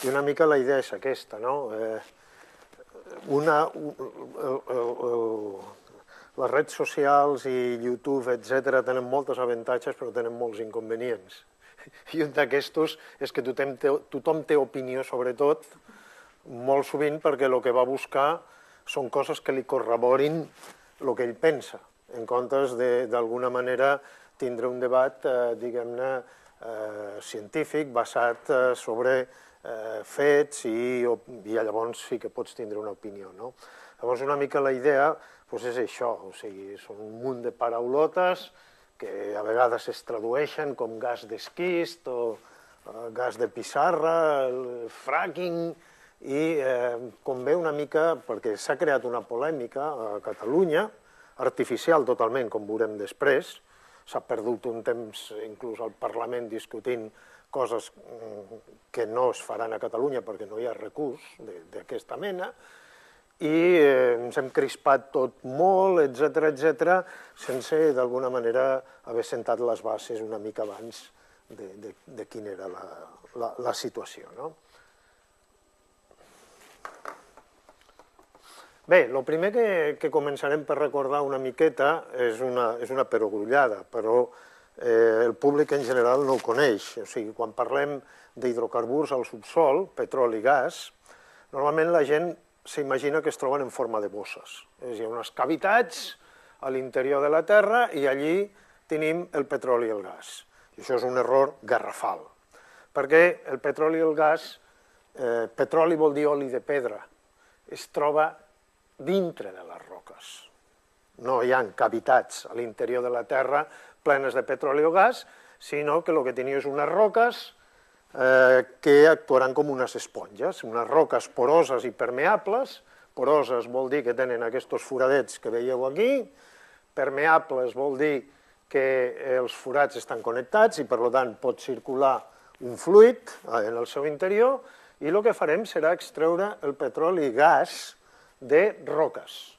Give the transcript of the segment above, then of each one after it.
I una mica la idea és aquesta, no? Les redes socials i YouTube, etc., tenen molts avantatges, però tenen molts inconvenients. I un d'aquestos és que tothom té opinió sobre tot, molt sovint perquè el que va buscar són coses que li corroborin el que ell pensa, en comptes d'alguna manera tindre un debat, diguem-ne, científic, basat sobre fets i llavors sí que pots tindre una opinió, no? Llavors una mica la idea és això, o sigui, són un munt de paraulotes que a vegades es tradueixen com gas d'esquist o gas de pissarra, el fracking, i convé una mica, perquè s'ha creat una polèmica a Catalunya, artificial totalment, com veurem després, s'ha perdut un temps inclús al Parlament discutint coses que no es faran a Catalunya perquè no hi ha recurs d'aquesta mena, i ens hem crispat tot molt, etc., sense d'alguna manera haver sentat les bases una mica abans de quina era la situació, no? Bé, el primer que començarem per recordar una miqueta és una perogrullada, però el públic en general no ho coneix. O sigui, quan parlem d'hidrocarburs al subsol, petroli i gas, normalment la gent s'imagina que es troben en forma de bosses. Hi ha unes cavitats a l'interior de la Terra i allí tenim el petroli i el gas. I això és un error garrafal, perquè el petroli i el gas, petroli vol dir oli de pedra, es troba dintre de les roques. No hi ha cavitats a l'interior de la Terra plenes de petroli o gas, sinó que el que teniu és unes roques que actuaran com unes esponges, unes roques poroses i permeables. Poroses vol dir que tenen aquests foradets que veieu aquí, permeables vol dir que els forats estan connectats i per tant pot circular un fluid en el seu interior, i el que farem serà extreure el petroli i gas de roques,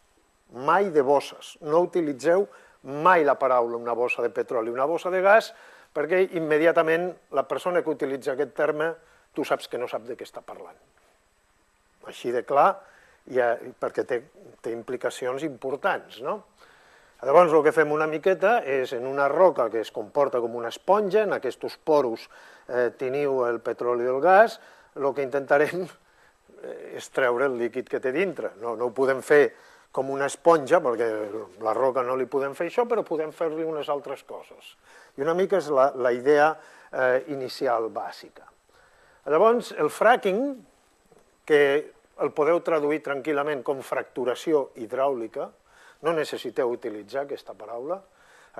mai de bosses. No utilitzeu mai la paraula una bossa de petroli, una bossa de gas, perquè immediatament la persona que utilitza aquest terme, tu saps que no sap de què està parlant. Així de clar, perquè té implicacions importants, no? Llavors el que fem una miqueta és en una roca que es comporta com una esponja, en aquests poros teniu el petroli i el gas, el que intentarem és treure el líquid que té dintre. No ho podem fer com una esponja, perquè la roca no li podem fer això, però podem fer-li unes altres coses. I una mica és la idea inicial bàsica. Llavors, el fracking, que el podeu traduir tranquil·lament com fracturació hidràulica, no necessiteu utilitzar aquesta paraula.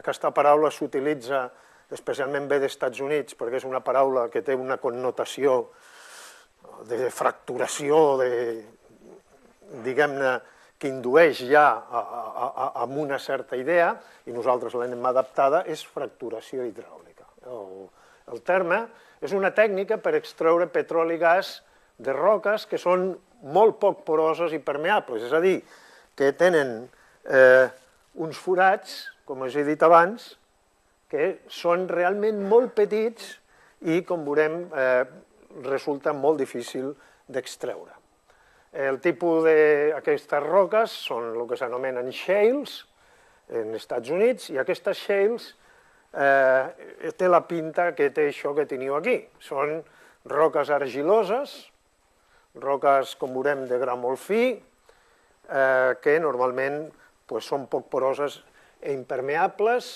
Aquesta paraula s'utilitza especialment bé dels Estats Units, perquè és una paraula que té una connotació de fracturació, diguem-ne, que indueix ja a una certa idea, i nosaltres l'hem adaptada, és fracturació hidràulica. El terme és una tècnica per extreure petroli i gas de roques que són molt poc poroses i permeables, és a dir, que tenen uns forats, com us he dit abans, que són realment molt petits i, com veurem, resulta molt difícil d'extreure. El tipus d'aquestes roques són el que s'anomenen shales en els Estats Units, i aquestes shales té la pinta que té això que teniu aquí. Són roques argiloses, roques, com veurem, de gra molt fi, que normalment són poc poroses i impermeables,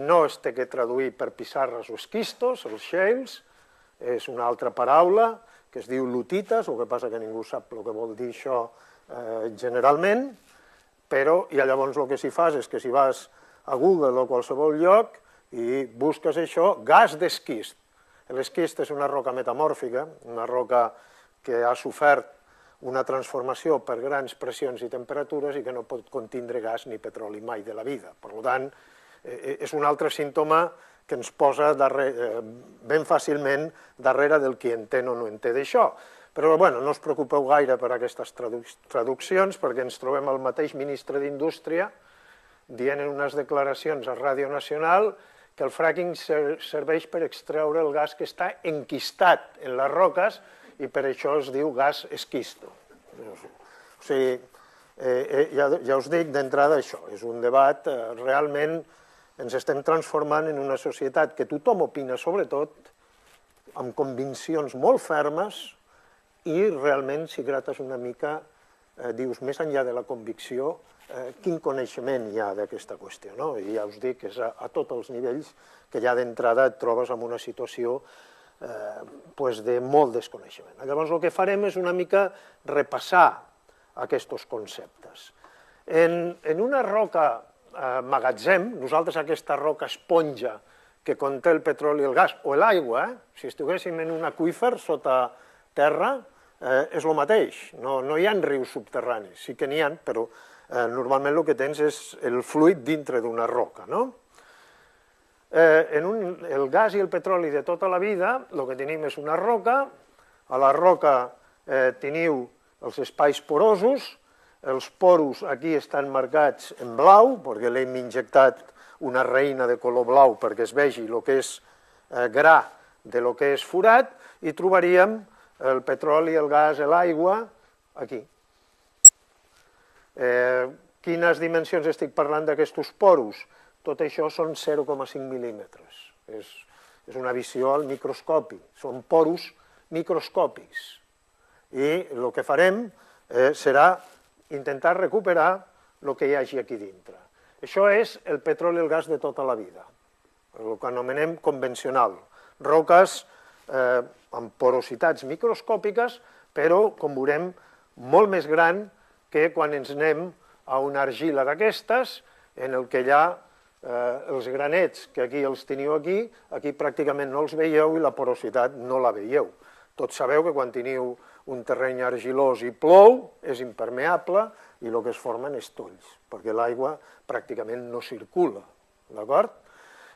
no es té que traduir per pissarres o esquistos, els shales, és una altra paraula, que es diu lutites, el que passa que ningú sap el que vol dir això generalment, però llavors el que s'hi fas és que si vas a Google o a qualsevol lloc i busques això, gas d'esquist. L'esquist és una roca metamòrfica, una roca que ha sofert una transformació per grans pressions i temperatures i que no pot contindre gas ni petroli mai de la vida. Per tant, és un altre símptoma que ens posa ben fàcilment darrere del qui entén o no entén d'això. Però no us preocupeu gaire per aquestes traduccions, perquè ens trobem el mateix ministre d'Indústria dient en unes declaracions a Ràdio Nacional que el fracking serveix per extreure el gas que està enquistat en les roques i per això es diu gas esquisto. O sigui, ja us dic d'entrada això, és un debat, realment ens estem transformant en una societat que tothom opina sobre tot, amb conviccions molt fermes, i realment, si grates una mica, dius, més enllà de la convicció, quin coneixement hi ha d'aquesta qüestió, no? I ja us dic que és a tots els nivells que ja d'entrada et trobes en una situació de molt desconeixement. Llavors, el que farem és una mica repassar aquests conceptes. En una roca magatzem, nosaltres aquesta roca esponja que conté el petroli i el gas, o l'aigua, si estiguéssim en un aqüífer sota terra, és el mateix, no hi ha rius subterranis, sí que n'hi ha, però normalment el que tens és el fluid dintre d'una roca, no? El gas i el petroli de tota la vida, el que tenim és una roca, a la roca teniu els espais porosos, els poros aquí estan marcats en blau, perquè l'hem injectat una reina de color blau perquè es vegi el que és gra de lo que és forat, i trobaríem el petroli, el gas i l'aigua aquí. Quines dimensions estic parlant d'aquests poros? Tot això són 0,5 mil·límetres. És una visió al microscopi, són poros microscòpics. I el que farem serà intentar recuperar el que hi hagi aquí dintre. Això és el petroli i el gas de tota la vida, el que anomenem convencional. Roques amb porositats microscòpiques, però, com veurem, molt més gran que quan ens anem a una argila d'aquestes, en el que hi ha els granets, que aquí els teniu aquí pràcticament no els veieu i la porositat no la veieu. Tots sabeu que quan teniu un terreny argilós i plou, és impermeable i el que es formen és tolls, perquè l'aigua pràcticament no circula, d'acord?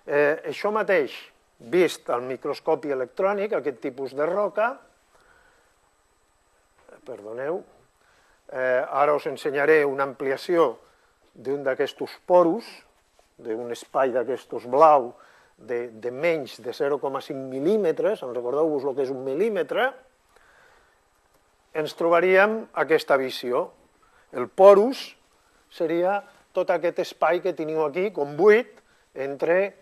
Això mateix, vist al microscopi electrònic, aquest tipus de roca, perdoneu, ara us ensenyaré una ampliació d'un d'aquests poros, d'un espai d'aquests blau de menys de 0,5 mil·límetres, recordeu-vos el que és un mil·límetre, ens trobaríem aquesta visió. El porus seria tot aquest espai que teniu aquí, com buit, entre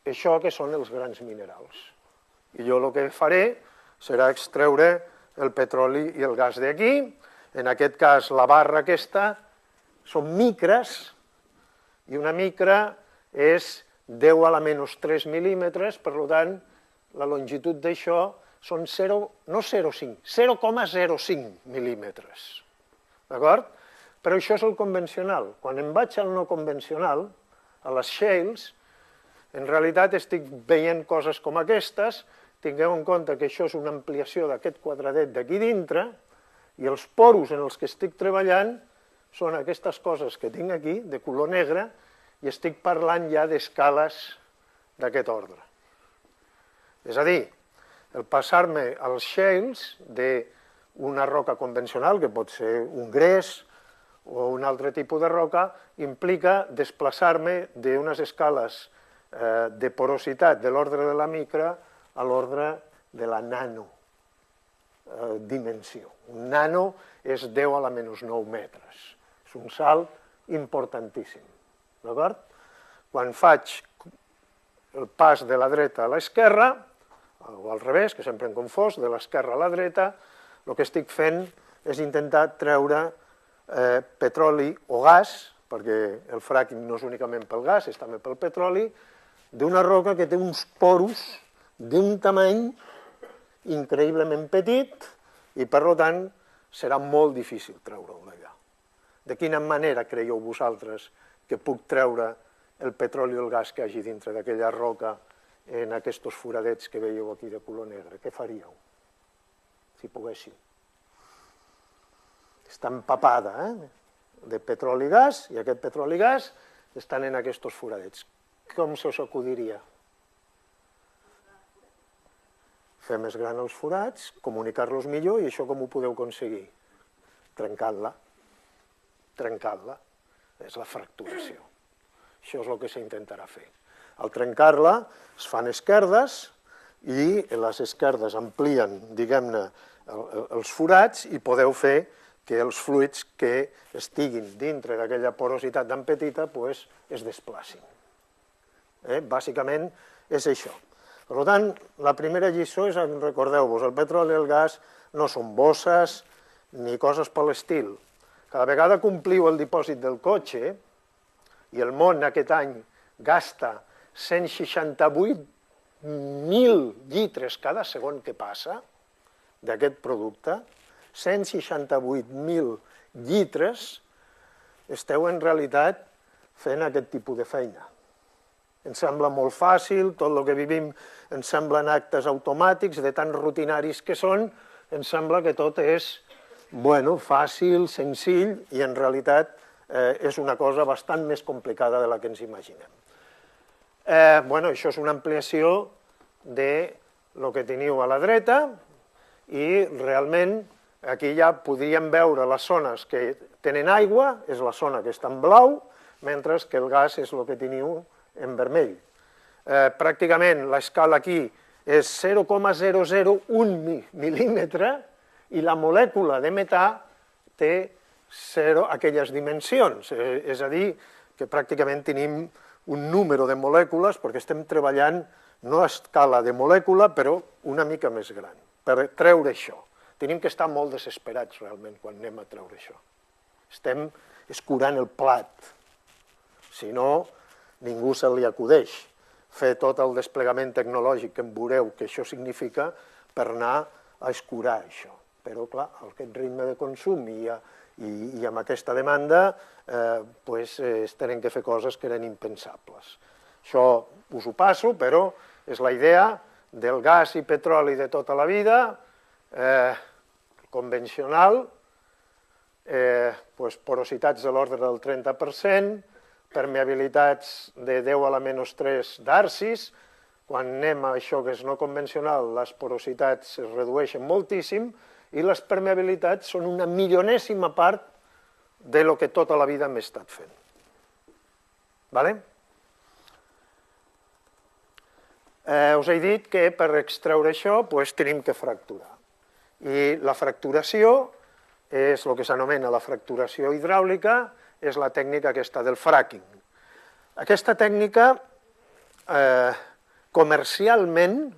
això que són els grans minerals. I jo el que faré serà extreure el petroli i el gas d'aquí. En aquest cas, la barra aquesta són micres, i una micra és 10 a la menys 3 mil·límetres, per tant, la longitud d'això són 0,05 mil·límetres. D'acord? Però això és el convencional. Quan em vaig al no convencional, a les shales, en realitat estic veient coses com aquestes, tingueu en compte que això és una ampliació d'aquest quadradet d'aquí dintre, i els poros en els que estic treballant són aquestes coses que tinc aquí, de color negre, i estic parlant ja d'escales d'aquest ordre. És a dir, el passar-me als shales d'una roca convencional, que pot ser un gres o un altre tipus de roca, implica desplaçar-me d'unes escales de porositat de l'ordre de la micra a l'ordre de la nanodimensió. Un nano és 10 a la menys 9 metres. És un salt importantíssim. D'acord? Quan faig el pas de la dreta a l'esquerra, o al revés, que sempre em confós, de l'esquerra a la dreta, el que estic fent és intentar treure petroli o gas, perquè el fracking no és únicament pel gas, és també pel petroli, d'una roca que té uns poros d'un tamany increïblement petit i, per tant, serà molt difícil treure-ho d'allà. De quina manera creieu vosaltres que puc treure el petroli o el gas que hi hagi dintre d'aquella roca en aquests foradets que veieu aquí de color negre? Què faríeu, si poguéssiu? Està empapada de petroli i gas, i aquest petroli i gas estan en aquests foradets. Com se us acudiria? Fer més gran els forats, comunicar-los millor, i això com ho podeu aconseguir? Trencant-la. Trencant-la. És la fracturació. Això és el que s'intentarà fer. Al trencar-la es fan esquerdes i les esquerdes amplien, diguem-ne, els forats i podeu fer que els fluids que estiguin dintre d'aquella porositat tan petita es desplacin. Bàsicament és això. Per tant, la primera lliçó és, recordeu-vos, el petroli i el gas no són bosses ni coses per l'estil. Cada vegada que ompliu el dipòsit del cotxe, i el món aquest any gasta 168.000 llitres cada segon que passa d'aquest producte, 168.000 llitres, esteu en realitat fent aquest tipus de feina. Ens sembla molt fàcil, tot el que vivim ens semblen actes automàtics, de tan rutinaris que són, ens sembla que tot és fàcil, senzill, i en realitat és una cosa bastant més complicada de la que ens imaginem. Això és una ampliació de lo que teniu a la dreta, i realment aquí ja podríem veure les zones que tenen aigua, és la zona que està en blau, mentre que el gas és el que teniu en vermell. Pràcticament l'escala aquí és 0,001 mil·límetre i la molècula de metà té aquelles dimensions, és a dir, que pràcticament tenim un número de molècules perquè estem treballant no a escala de molècula, però una mica més gran, per treure això. Tenim que estar molt desesperats realment quan anem a treure això. Estem escurant el plat, si no, ningú se li acudeix fer tot el desplegament tecnològic que em veureu que això significa per anar a escurar això. Però, clar, aquest ritme de consum i amb aquesta demanda es tenen que fer coses que eren impensables. Això us ho passo, però és la idea del gas i petroli de tota la vida, convencional, porositats de l'ordre del 30%, permeabilitats de 10 a la menys 3 d'arcis. Quan anem a això que és no convencional, les porositats es redueixen moltíssim i les permeabilitats són una milionèsima part de lo que tota la vida hem estat fent. Us he dit que per extreure això tenim que fracturar. I la fracturació és el que s'anomena la fracturació hidràulica, és la tècnica aquesta del fracking. Aquesta tècnica comercialment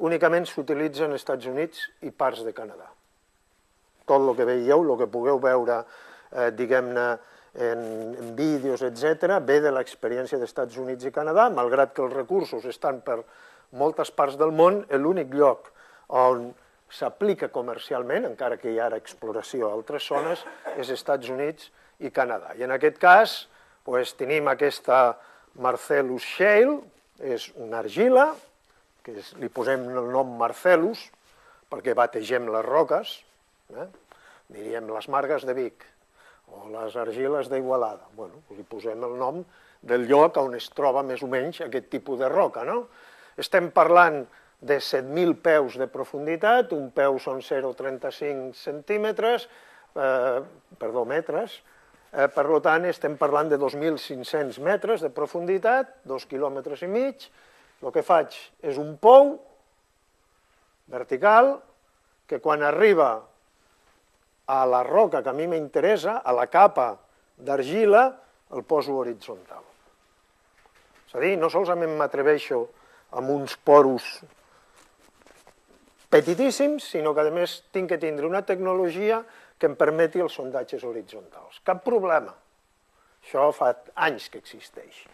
únicament s'utilitza als Estats Units i parts de Canadà. Tot el que veieu, el que pugueu veure, diguem-ne, en vídeos, etc., ve de l'experiència dels Estats Units i Canadà, malgrat que els recursos estan per moltes parts del món, l'únic lloc on s'aplica comercialment, encara que hi ha ara exploració a altres zones, és Estats Units i Canadà. I en aquest cas tenim aquesta Marcellus Shale, és una argila, que li posem el nom Marcellus, perquè bategem les roques, diríem les margues de Vic, o les argiles d'Igualada. Li posem el nom del lloc on es troba més o menys aquest tipus de roca. Estem parlant de 7.000 peus de profunditat, un peu són 0,35 centímetres, metres, per tant estem parlant de 2.500 metres de profunditat, 2,5 quilòmetres. El que faig és un pou vertical que quan arriba a la roca que a mi m'interessa, a la capa d'argila, el poso horitzontal. És a dir, no solament m'atreveixo amb uns poros petitíssims, sinó que a més tinc que tindre una tecnologia que em permeti els sondatges horitzontals. Cap problema. Això fa anys que existeix.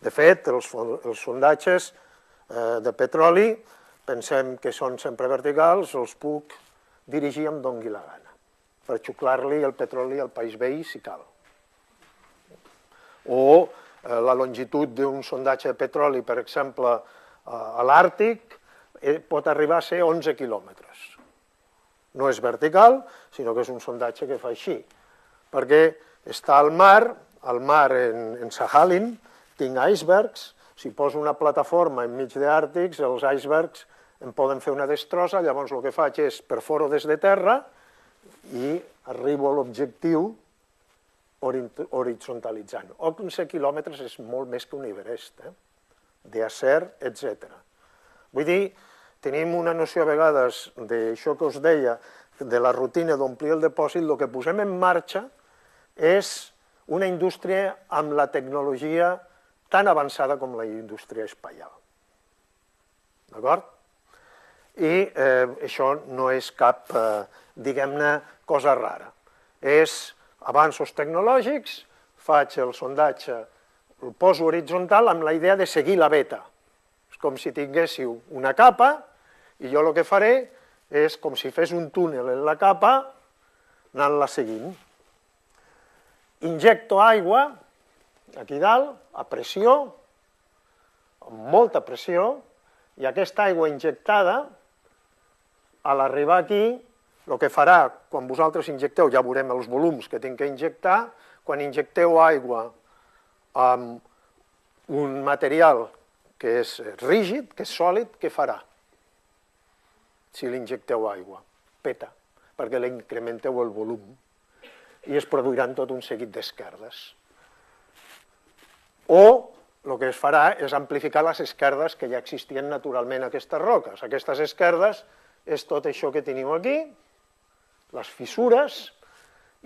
De fet, els sondatges de petroli, pensem que són sempre verticals, els puc dirigir on doni la gana, per xuclar-li el petroli al país veí si cal. O la longitud d'un sondatge de petroli, per exemple, a l'Àrtic, pot arribar a ser 11 quilòmetres. No és vertical, sinó que és un sondatge que fa així, perquè està al mar en Sakhalin, tinc icebergs, si poso una plataforma enmig d'àrtics, els icebergs em poden fer una destrossa, llavors el que faig és perforo des de terra i arribo a l'objectiu horitzontalitzant. 11 quilòmetres és molt més que un Everest, d'acer, etc. Vull dir, tenim una noció a vegades d'això que us deia, de la rutina d'omplir el dipòsit, el que posem en marxa és una indústria amb la tecnologia tan avançada com la indústria espacial. D'acord? I això no és cap, diguem-ne, cosa rara. És avanços tecnològics, faig el sondatge, el poso horitzontal amb la idea de seguir la beta. És com si tinguéssiu una capa i jo el que faré és com si fes un túnel en la capa anant-la seguint. Injecto aigua aquí dalt, a pressió, amb molta pressió, i aquesta aigua injectada, a l'arribar aquí, el que farà, quan vosaltres injecteu, ja veurem els volums que tinc que injectar, quan injecteu aigua amb un material que és rígid, que és sòlid, què farà? Si li injecteu aigua, peta, perquè li incrementeu el volum i es produiran tot un seguit d'esquerdes. O el que es farà és amplificar les esquerdes que ja existien naturalment a aquestes roques. Aquestes esquerdes és tot això que teniu aquí, les fissures,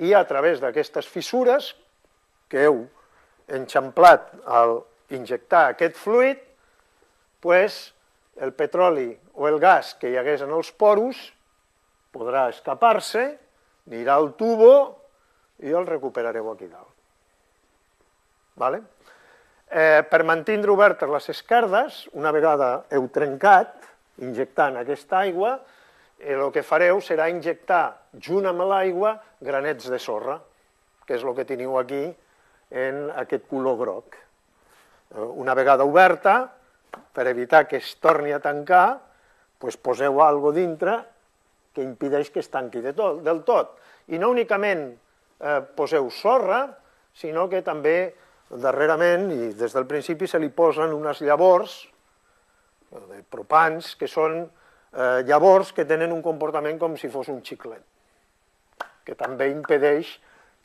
i a través d'aquestes fissures que heu enxamplat al injectar aquest fluid, el petroli o el gas que hi hagués en els poros podrà escapar-se, anirà al tubo i el recuperareu aquí dalt. Per mantenir obertes les esquerdes, una vegada heu trencat, injectant aquesta aigua, el que fareu serà injectar, junt amb l'aigua, granets de sorra, que és el que teniu aquí en aquest color groc. Una vegada oberta, per evitar que es torni a tancar, poseu alguna cosa dintre que impedeix que es tanqui del tot. I no únicament poseu sorra, sinó que també darrerament, i des del principi, se li posen unes llavors de propans, que són llavors que tenen un comportament com si fos un xiclet, que també impedeix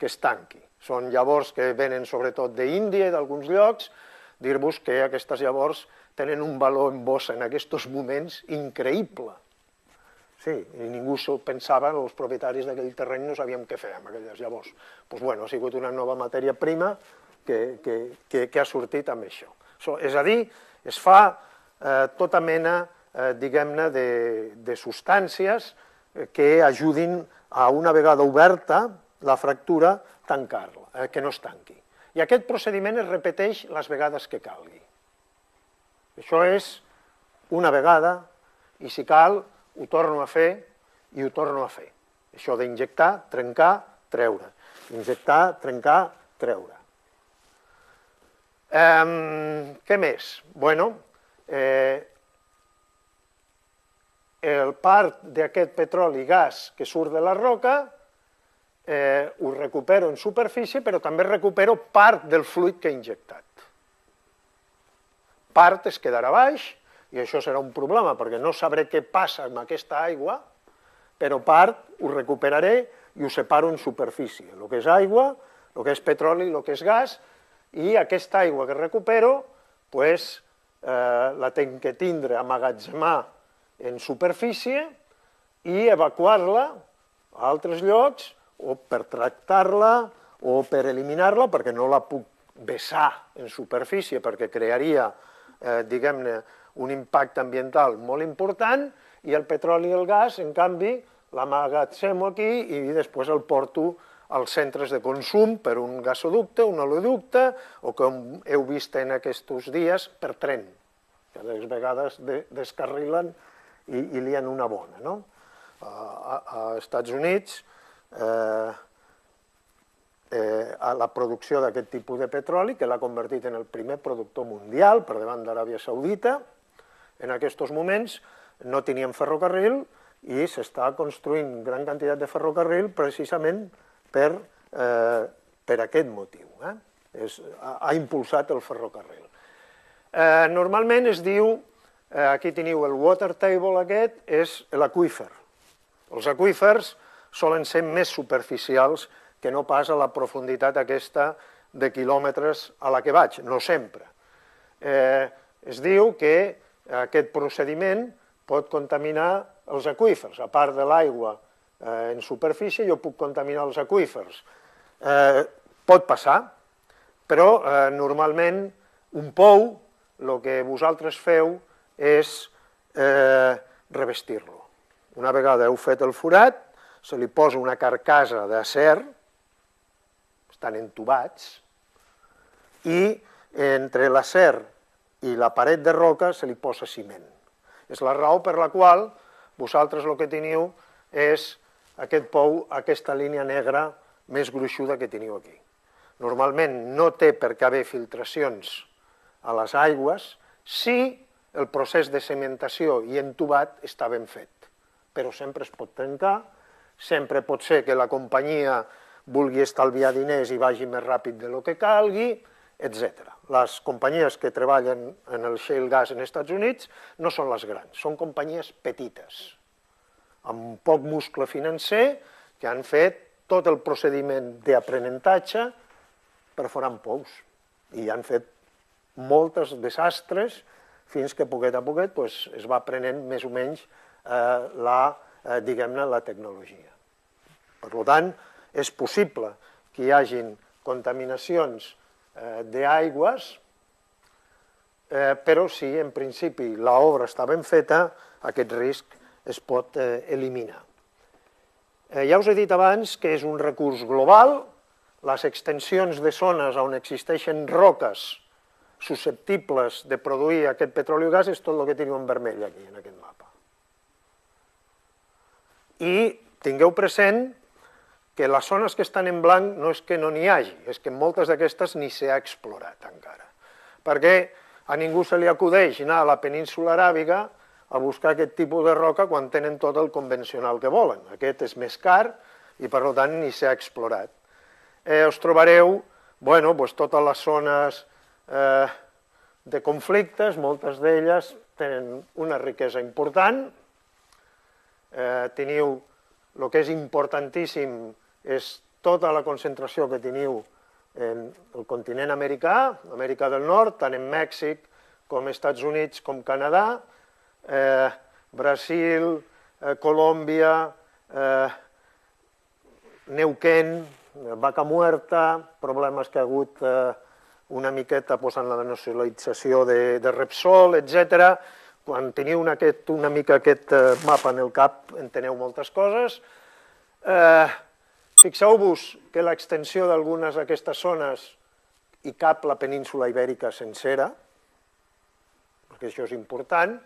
que es tanqui. Són llavors que venen sobretot d'Índia i d'alguns llocs. Dir-vos que aquestes llavors tenen un valor en bossa en aquests moments increïble. Sí, i ningú s'ho pensava, els propietaris d'aquell terreny no sabíem què fer amb aquelles llavors. Doncs ha sigut una nova matèria prima que ha sortit amb això. És a dir, es fa tota mena, diguem-ne, de substàncies que ajudin a, una vegada oberta la fractura, tancar-la, que no es tanqui. I aquest procediment es repeteix les vegades que calgui. Això és una vegada, i si cal, ho torno a fer i ho torno a fer. Això d'injectar, trencar, treure. Injectar, trencar, treure. Què més? Bueno, el part d'aquest petroli i gas que surt de la roca ho recupero en superfície, però també recupero part del fluid que he injectat. Part es quedarà baix, i això serà un problema, perquè no sabré què passa amb aquesta aigua, però part ho recuperaré i ho separo en superfície. El que és aigua, el que és petroli, el que és gas, i aquesta aigua que recupero, la tinc que tindre, amagatzemar en superfície i evacuar-la a altres llocs, o per tractar-la, o per eliminar-la, perquè no la puc vessar en superfície, perquè crearia, diguem-ne, un impacte ambiental molt important, i el petroli i el gas, en canvi, l'amagatzemo aquí i després el porto als centres de consum per un gasoducte, un oleoducte, o com heu vist en aquests dies, per tren, que a vegades descarrilen i lien una bona. A Estats Units, la producció d'aquest tipus de petroli, que l'ha convertit en el primer productor mundial per davant d'Aràbia Saudita, en aquests moments no tenien ferrocarril i s'està construint gran quantitat de ferrocarril precisament per aquest motiu. Ha impulsat el ferrocarril. Normalment es diu, aquí teniu el water table aquest, és l'aqüífer. Els aqüífers solen ser més superficials que no pas a la profunditat aquesta de quilòmetres a la que vaig, no sempre. Es diu que aquest procediment pot contaminar els aqüífers. A part de l'aigua en superfície, jo puc contaminar els aqüífers. Pot passar, però normalment un pou, el que vosaltres feu és revestir-lo. Una vegada heu fet el forat, se li posa una carcassa d'acer, estan entubats, i entre l'acer i la paret de roca se li posa ciment. És la raó per la qual vosaltres el que teniu és aquest pou, aquesta línia negra més gruixuda que teniu aquí. Normalment no té per què haver filtracions a les aigües si el procés de cementació i entubat està ben fet, però sempre es pot trencar, sempre pot ser que la companyia vulgui estalviar diners i vagi més ràpid del que calgui, etc. Les companyies que treballen en el shale gas en Estats Units no són les grans, són companyies petites, amb poc muscle financer, que han fet tot el procediment d'aprenentatge perforant pous, i han fet molts desastres fins que poquet a poquet es va aprenent més o menys la tecnologia. Per tant, és possible que hi hagin contaminacions d'aigües, però si en principi l'obra està ben feta, aquest risc es pot eliminar. Ja us he dit abans que és un recurs global, les extensions de zones on existeixen roques susceptibles de produir aquest petroli o gas és tot el que teniu en vermell aquí, en aquest mapa. I tingueu present que les zones que estan en blanc no és que no n'hi hagi, és que moltes d'aquestes ni s'ha explorat encara, perquè a ningú se li acudeix anar a la península aràbiga a buscar aquest tipus de roca quan tenen tot el convencional que volen. Aquest és més car i per tant ni s'ha explorat. Us trobareu totes les zones de conflictes, moltes d'elles tenen una riquesa important. Teniu, el que és importantíssim és tota la concentració que teniu en el continent americà, Amèrica del Nord, tant en Mèxic com Estats Units com Canadà, Brasil, Colòmbia, Neuquén, Vaca Muerta, problemes que ha hagut una miqueta en la nacionalització de Repsol, etc. Quan teniu una mica aquest mapa en el cap, enteneu moltes coses. Fixeu-vos que l'extensió d'algunes d'aquestes zones hi cap la península ibèrica sencera, perquè això és important,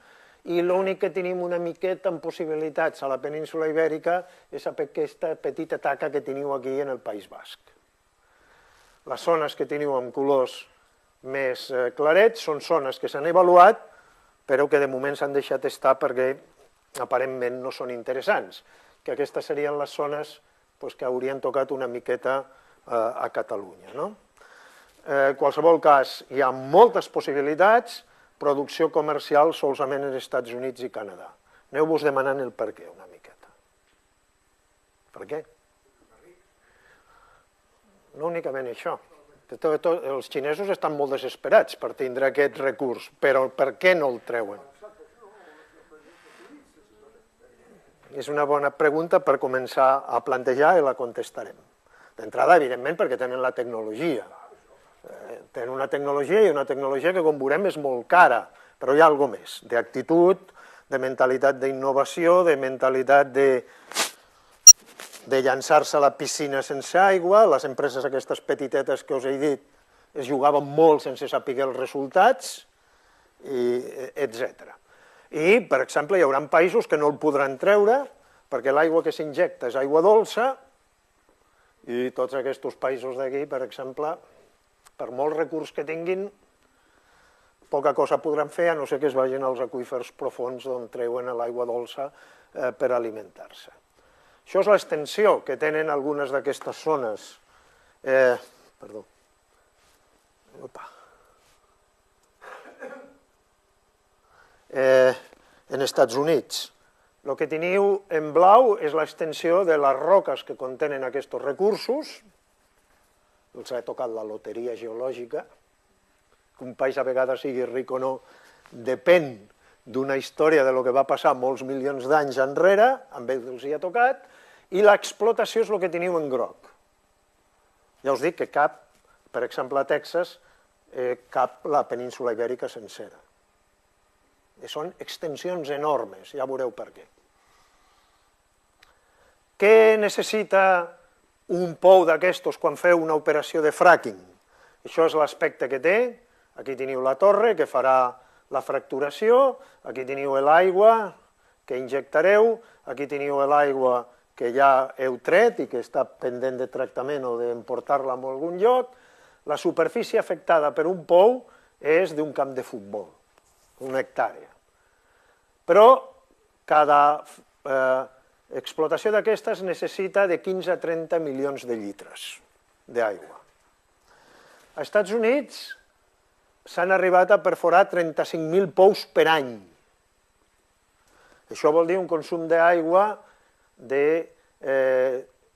i l'únic que tenim una miqueta en possibilitats a la península ibèrica és aquesta petita taca que teniu aquí en el País Basc. Les zones que teniu amb colors més clarets són zones que s'han avaluat, però que de moment s'han deixat estar perquè aparentment no són interessants, que aquestes serien les zones que haurien tocat una miqueta a Catalunya. En qualsevol cas, hi ha moltes possibilitats, producció comercial solament en Estats Units i Canadà. Aneu-vos demanant el per què una miqueta. Per què? No únicament això. Els xinesos estan molt desesperats per tindre aquest recurs, però per què no el treuen? És una bona pregunta per començar a plantejar i la contestarem. D'entrada, evidentment, perquè tenen la tecnologia. Tenen una tecnologia i una tecnologia que, com veurem, és molt cara, però hi ha alguna cosa més, d'actitud, de mentalitat d'innovació, de mentalitat de llançar-se a la piscina sense aigua. Les empreses aquestes petitetes que us he dit es jugaven molt sense saber els resultats, etc. I, per exemple, hi haurà països que no el podran treure perquè l'aigua que s'injecta és aigua dolça i tots aquests països d'aquí, per exemple, per molt recurs que tinguin, poca cosa podran fer, a no ser que es vagin als aqüífers profunds d'on treuen l'aigua dolça per alimentar-se. Això és l'extensió que tenen algunes d'aquestes zones. Perdó. En Estats Units. El que teniu en blau és l'extensió de les roques que contenen aquests recursos. Els ha tocat la loteria geològica. Que un país a vegades sigui ric o no depèn d'una història de lo que va passar molts milions d'anys enrere, amb ells els hi ha tocat, i l'explotació és el que teniu en groc. Ja us dic que cap, per exemple, a Texas, cap la península ibèrica sencera. Són extensions enormes, ja veureu per què. Què necessita un pou d'aquestos quan feu una operació de fracking? Això és l'aspecte que té. Aquí teniu la torre que farà la fracturació, aquí teniu l'aigua que injectareu, aquí teniu l'aigua que ja heu tret i que està pendent de tractament o d'emportar-la a algun lloc. La superfície afectada per un pou és d'un camp de futbol, una hectàrea. Però cada explotació d'aquestes necessita de 15 a 30 milions de litres d'aigua. Als Estats Units s'han arribat a perforar 35.000 pous per any. Això vol dir un consum d'aigua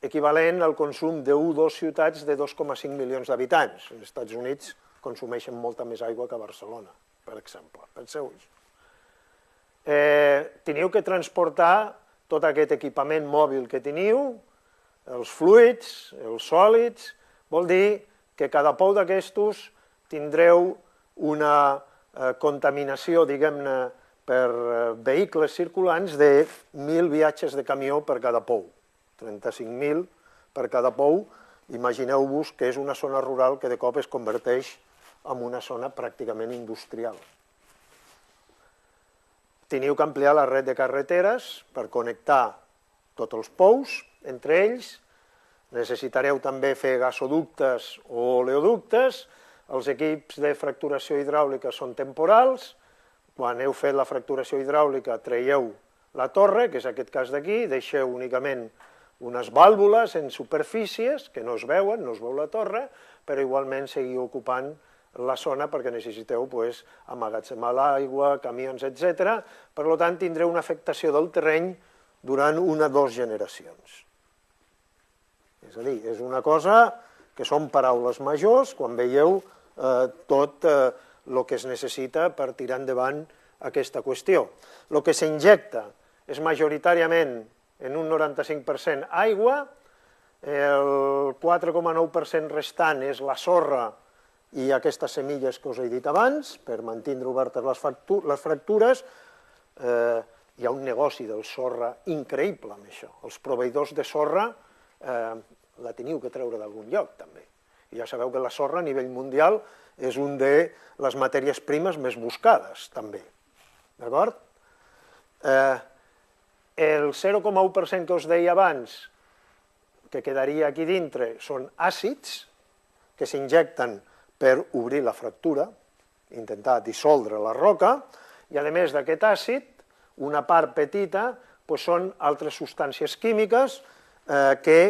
equivalent al consum d'1 o 2 ciutats de 2,5 milions d'habitants. Els Estats Units consumeixen molta més aigua que Barcelona, per exemple. Penseu-hi. Teniu que transportar tot aquest equipament mòbil que teniu, els fluids, els sòlids, vol dir que cada pou d'aquestos tindreu una contaminació, diguem-ne, per vehicles circulants de 1.000 viatges de camió per cada pou. 35.000 per cada pou. Imagineu-vos que és una zona rural que de cop es converteix en una zona pràcticament industrial. Teniu que ampliar la red de carreteres per connectar tots els pous entre ells. Necessitareu també fer gasoductes o oleoductes. Els equips de fracturació hidràulica són temporals. Quan heu fet la fracturació hidràulica traieu la torre, que és aquest cas d'aquí, deixeu únicament unes vàlvules en superfícies que no es veuen, no es veu la torre, però igualment seguiu ocupant la zona perquè necessiteu emmagatzemar l'aigua, camions, etc. Per tant, tindreu una afectació del terreny durant 1 o 2 generacions. És a dir, és una cosa que són paraules majors quan veieu tot el que es necessita per tirar endavant aquesta qüestió. El que s'injecta és majoritàriament en un 95% aigua, el 4,9% restant és la sorra i aquestes semilles que us he dit abans, per mantenir obertes les fractures. Hi ha un negoci del sorra increïble amb això. Els proveïdors de sorra la teniu que treure d'algun lloc, també. I ja sabeu que la sorra a nivell mundial és una de les matèries primes més buscades, també. D'acord? El 0,1% que us deia abans, que quedaria aquí dintre, són àcids que s'injecten per obrir la fractura, intentar dissoldre la roca, i a més d'aquest àcid, una part petita són altres substàncies químiques que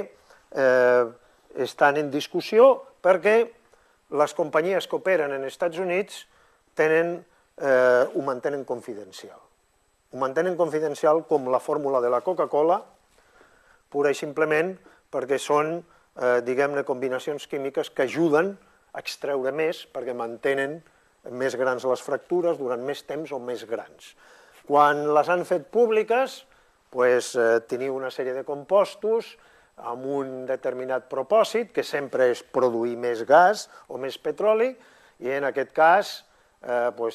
estan en discussió perquè les companyies que operen als Estats Units ho mantenen confidencial. Ho mantenen confidencial com la fórmula de la Coca-Cola, pura i simplement perquè són, diguem-ne, combinacions químiques que ajuden a extreure més perquè mantenen més grans les fractures durant més temps o més grans. Quan les han fet públiques, teniu una sèrie de compostos amb un determinat propòsit, que sempre és produir més gas o més petroli, i en aquest cas,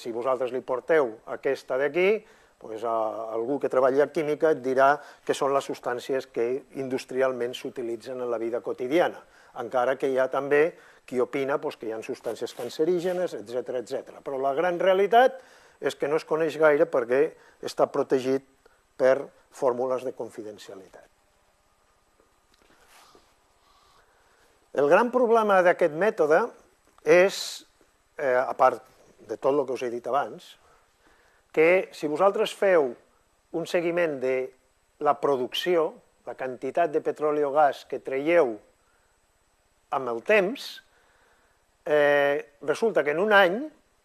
si vosaltres li porteu aquesta d'aquí, algú que treballa en química et dirà que són les substàncies que industrialment s'utilitzen en la vida quotidiana, encara que hi ha també qui opina que hi ha substàncies cancerígenes, etc. Però la gran realitat és que no es coneix gaire perquè està protegit per fórmules de confidencialitat. El gran problema d'aquest mètode és, a part de tot el que us he dit abans, que si vosaltres feu un seguiment de la producció, la quantitat de petroli o gas que traieu amb el temps, resulta que en un any,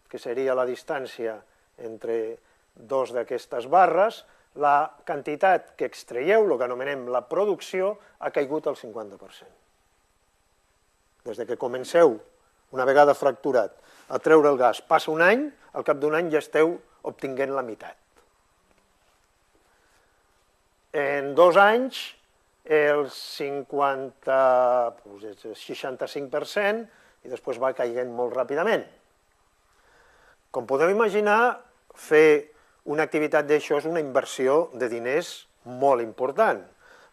que seria la distància entre dos d'aquestes barres, la quantitat que extraieu, el que anomenem la producció, ha caigut al 50%. Des que comenceu, una vegada fracturat, a treure el gas, passa un any, al cap d'un any ja esteu obtinguent la meitat. en 2 anys el 65% i després va caient molt ràpidament. Com podeu imaginar, fer una activitat d'això és una inversió de diners molt important.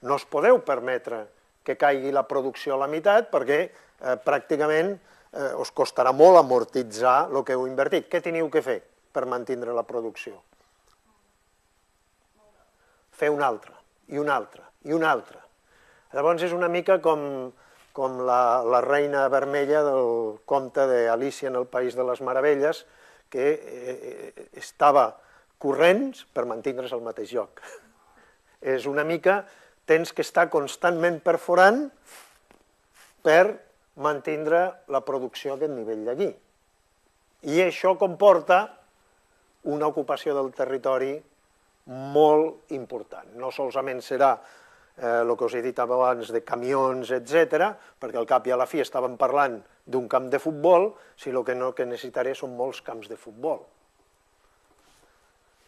No us podeu permetre que caigui la producció a la meitat perquè pràcticament us costarà molt amortitzar el que heu invertit. Què teniu que fer per mantenir la producció? Fer una altra, i una altra, i una altra. Llavors és una mica com la reina vermella del conte d'Alícia en el País de les Meravelles, que estava corrents per mantindre's al mateix lloc. És una mica, tens que estar constantment perforant per mantindre la producció a aquest nivell d'aquí. I això comporta una ocupació del territori molt important. No solament serà el que us he dit abans de camions, etc., perquè al cap i a la fi estàvem parlant d'un camp de futbol, si el que necessitaré són molts camps de futbol.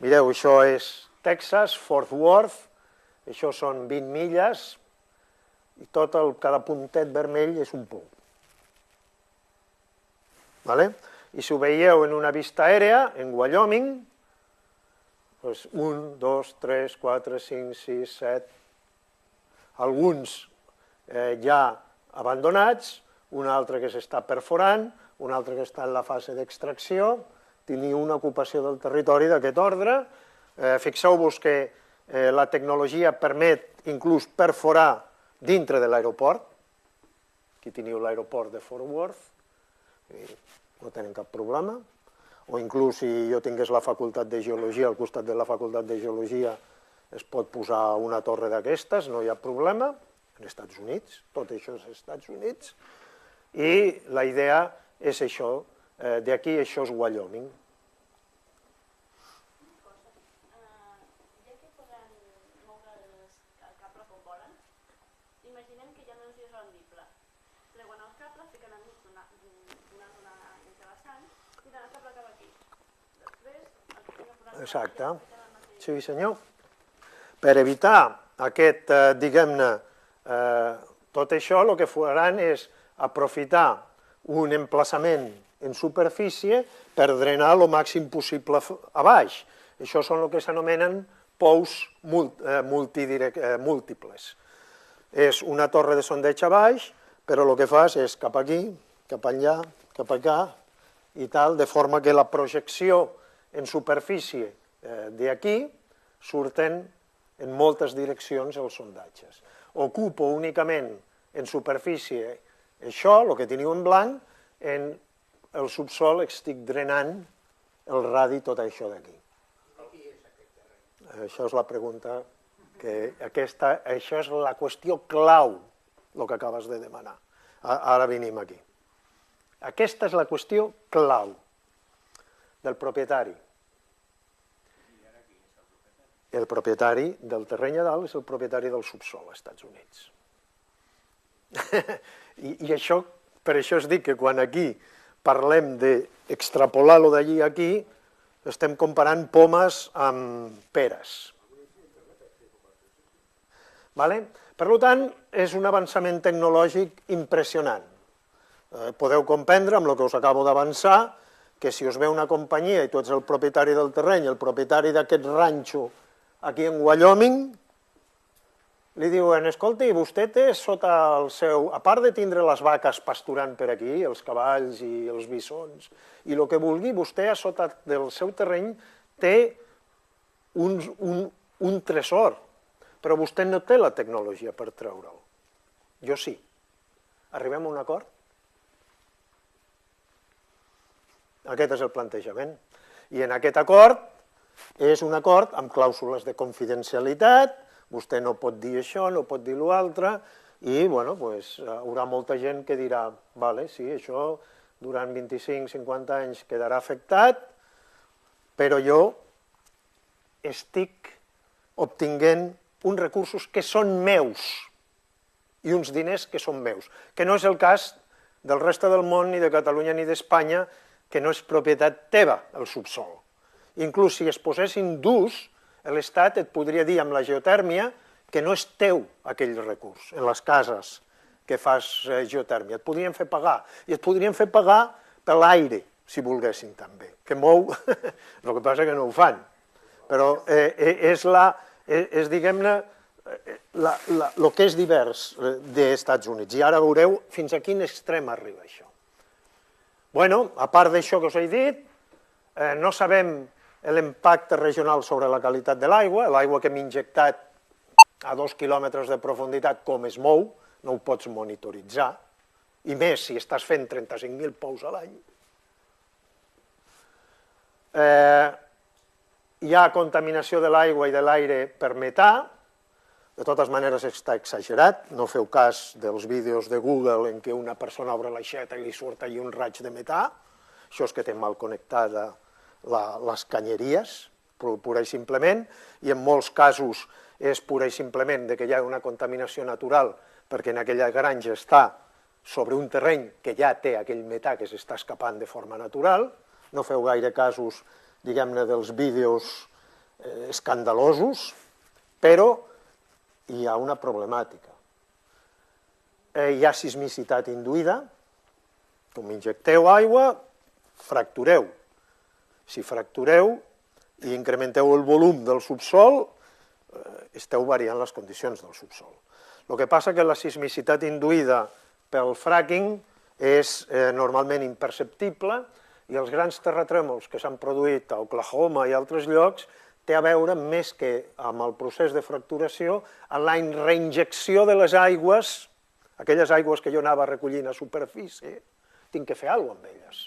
Mireu, això és Texas, Fort Worth, això són 20 milles, i cada puntet vermell és un punt. I si ho veieu en una vista aèrea, en Wyoming, 1, 2, 3, 4, 5, 6, 7, alguns ja abandonats, un altre que s'està perforant, un altre que està en la fase d'extracció, teniu una ocupació del territori d'aquest ordre. Fixeu-vos que la tecnologia permet inclús perforar dintre de l'aeroport. Aquí teniu l'aeroport de Fort Worth, no tenen cap problema. O inclús si jo tingués la facultat de geologia, al costat de la facultat de geologia es pot posar una torre d'aquestes, no hi ha problema, en Estats Units, tot això és Estats Units, i la idea és això, d'aquí això és Wyoming. Ja que poden moure el cable com volen, imaginem que ja no és rendible. Treuen el cable, fiquen enmig d'una zona interessant i el cable acaba aquí. Després, el que tinga forat... Exacte, sí senyor. Per evitar aquest, diguem-ne, tot això, el que faran és aprofitar un emplaçament en superfície per drenar el màxim possible a baix. Això són el que s'anomenen pous múltiples. És una torre de sondeig a baix, però el que fas és cap aquí, cap allà, cap acá, i tal, de forma que la projecció en superfície d'aquí surten en moltes direccions els sondatges. Ocupo únicament en superfície això, el que teniu en blanc, en el subsol estic drenant el radi tot això d'aquí. Això és la pregunta, això és la qüestió clau, el que acabes de demanar. Ara venim aquí. Aquesta és la qüestió clau del propietari. El propietari del terreny a dalt és el propietari del subsol als Estats Units. I això, per això es dic que quan aquí parlem d'extrapolar-lo d'allí a aquí, estem comparant pomes amb peres. Per tant, és un avançament tecnològic impressionant. Podeu comprendre, amb el que us acabo d'avançar, que si us ve una companyia i tu ets el propietari del terreny, el propietari d'aquest ranxo aquí en Wyoming, li diuen, escolti, vostè té sota el seu, a part de tindre les vaques pasturant per aquí, els cavalls i els bisons, i el que vulgui, vostè a sota del seu terreny té un tresor, però vostè no té la tecnologia per treure'l. Jo sí. Arribem a un acord? Aquest és el plantejament. I en aquest acord és un acord amb clàusules de confidencialitat, vostè no pot dir això, no pot dir l'altre, i haurà molta gent que dirà, vale, sí, això durant 25-50 anys quedarà afectat, però jo estic obtinguent uns recursos que són meus i uns diners que són meus, que no és el cas del reste del món, ni de Catalunya ni d'Espanya, que no és propietat teva, el subsol. Inclús si es posessin d'ús, l'Estat et podria dir amb la geotèrmia que no és teu aquell recurs, en les cases que fas geotèrmia. Et podrien fer pagar, i et podrien fer pagar per l'aire, si volguessin també, que mou, el que passa que no ho fan. Però és diguem-ne, el que és divers dels Estats Units. I ara veureu fins a quin extrem arriba això. Bueno, a part d'això que us he dit, no sabem l'impacte regional sobre la qualitat de l'aigua que hem injectat a 2 quilòmetres de profunditat, com es mou, no ho pots monitoritzar, i més si estàs fent 35.000 pous a l'any. Hi ha contaminació de l'aigua i de l'aire per metà, de totes maneres està exagerat, no feu cas dels vídeos de Google en què una persona obre l'aixeta i li surt allí un raig de metà, això és que té mal connectada les canyeries, pura i simplement, i en molts casos és pura i simplement que hi ha una contaminació natural perquè en aquella granja està sobre un terreny que ja té aquell metà que s'està escapant de forma natural. No feu gaire casos, diguem-ne, dels vídeos escandalosos, però hi ha una problemàtica. Hi ha sismicitat induïda, com injecteu aigua, fractureu. Si fractureu i incrementeu el volum del subsol, esteu variant les condicions del subsol. El que passa que la sismicitat induïda pel fracking és normalment imperceptible i els grans terratrèmols que s'han produït a Oklahoma i altres llocs té a veure més que amb el procés de fracturació, amb la reinjecció de les aigües, aquelles aigües que jo anava recollint a superfície, tinc que fer alguna cosa amb elles.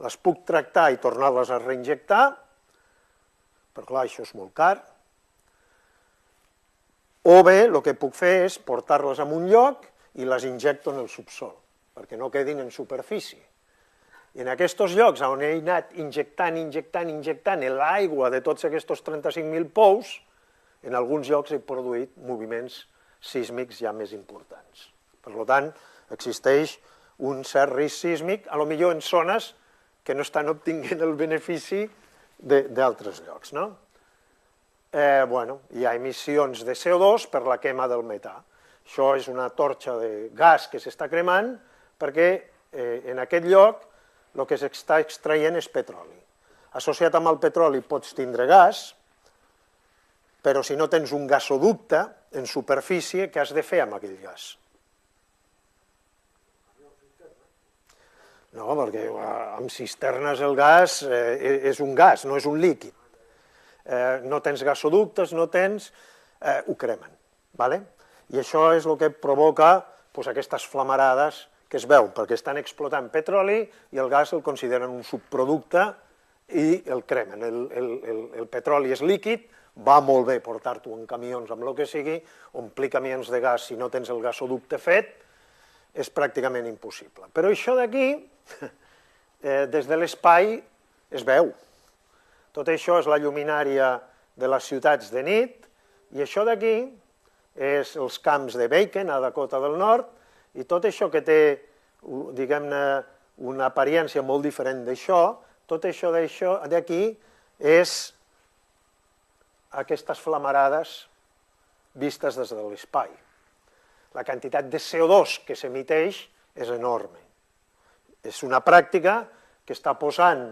Les puc tractar i tornar-les a reinjectar, però clar, això és molt car. O bé, el que puc fer és portar-les a un lloc i les injecto en el subsol, perquè no quedin en superfície. I en aquests llocs on he anat injectant l'aigua de tots aquests 35.000 pous, en alguns llocs he produït moviments sísmics ja més importants. Per tant, existeix un cert risc sísmic, potser en zones que no estan obtinguent el benefici d'altres llocs. Hi ha emissions de CO2 per la quema del metà. Això és una torxa de gas que s'està cremant perquè en aquest lloc el que s'està extraient és petroli. Associat amb el petroli pots tindre gas, però si no tens un gasoducte en superfície, què has de fer amb aquell gas? No, perquè amb cisternes el gas és un gas, no és un líquid. No tens gasoductes, no tens... ho cremen. I això és el que provoca aquestes flamarades que es veu, perquè estan explotant petroli i el gas el consideren un subproducte i el cremen. El petroli és líquid, va molt bé portar-t'ho en camions amb el que sigui, omplir camions de gas si no tens el gasoducte fet, és pràcticament impossible. Però això d'aquí, des de l'espai, es veu. Tot això és la lluminària de les ciutats de nit, i això d'aquí és els camps de Bacon, a Dakota del Nord, i tot això que té, diguem-ne, una apariència molt diferent d'això, tot això d'aquí és aquestes flamarades vistes des de l'espai. La quantitat de CO2 que s'emiteix és enorme. És una pràctica que està posant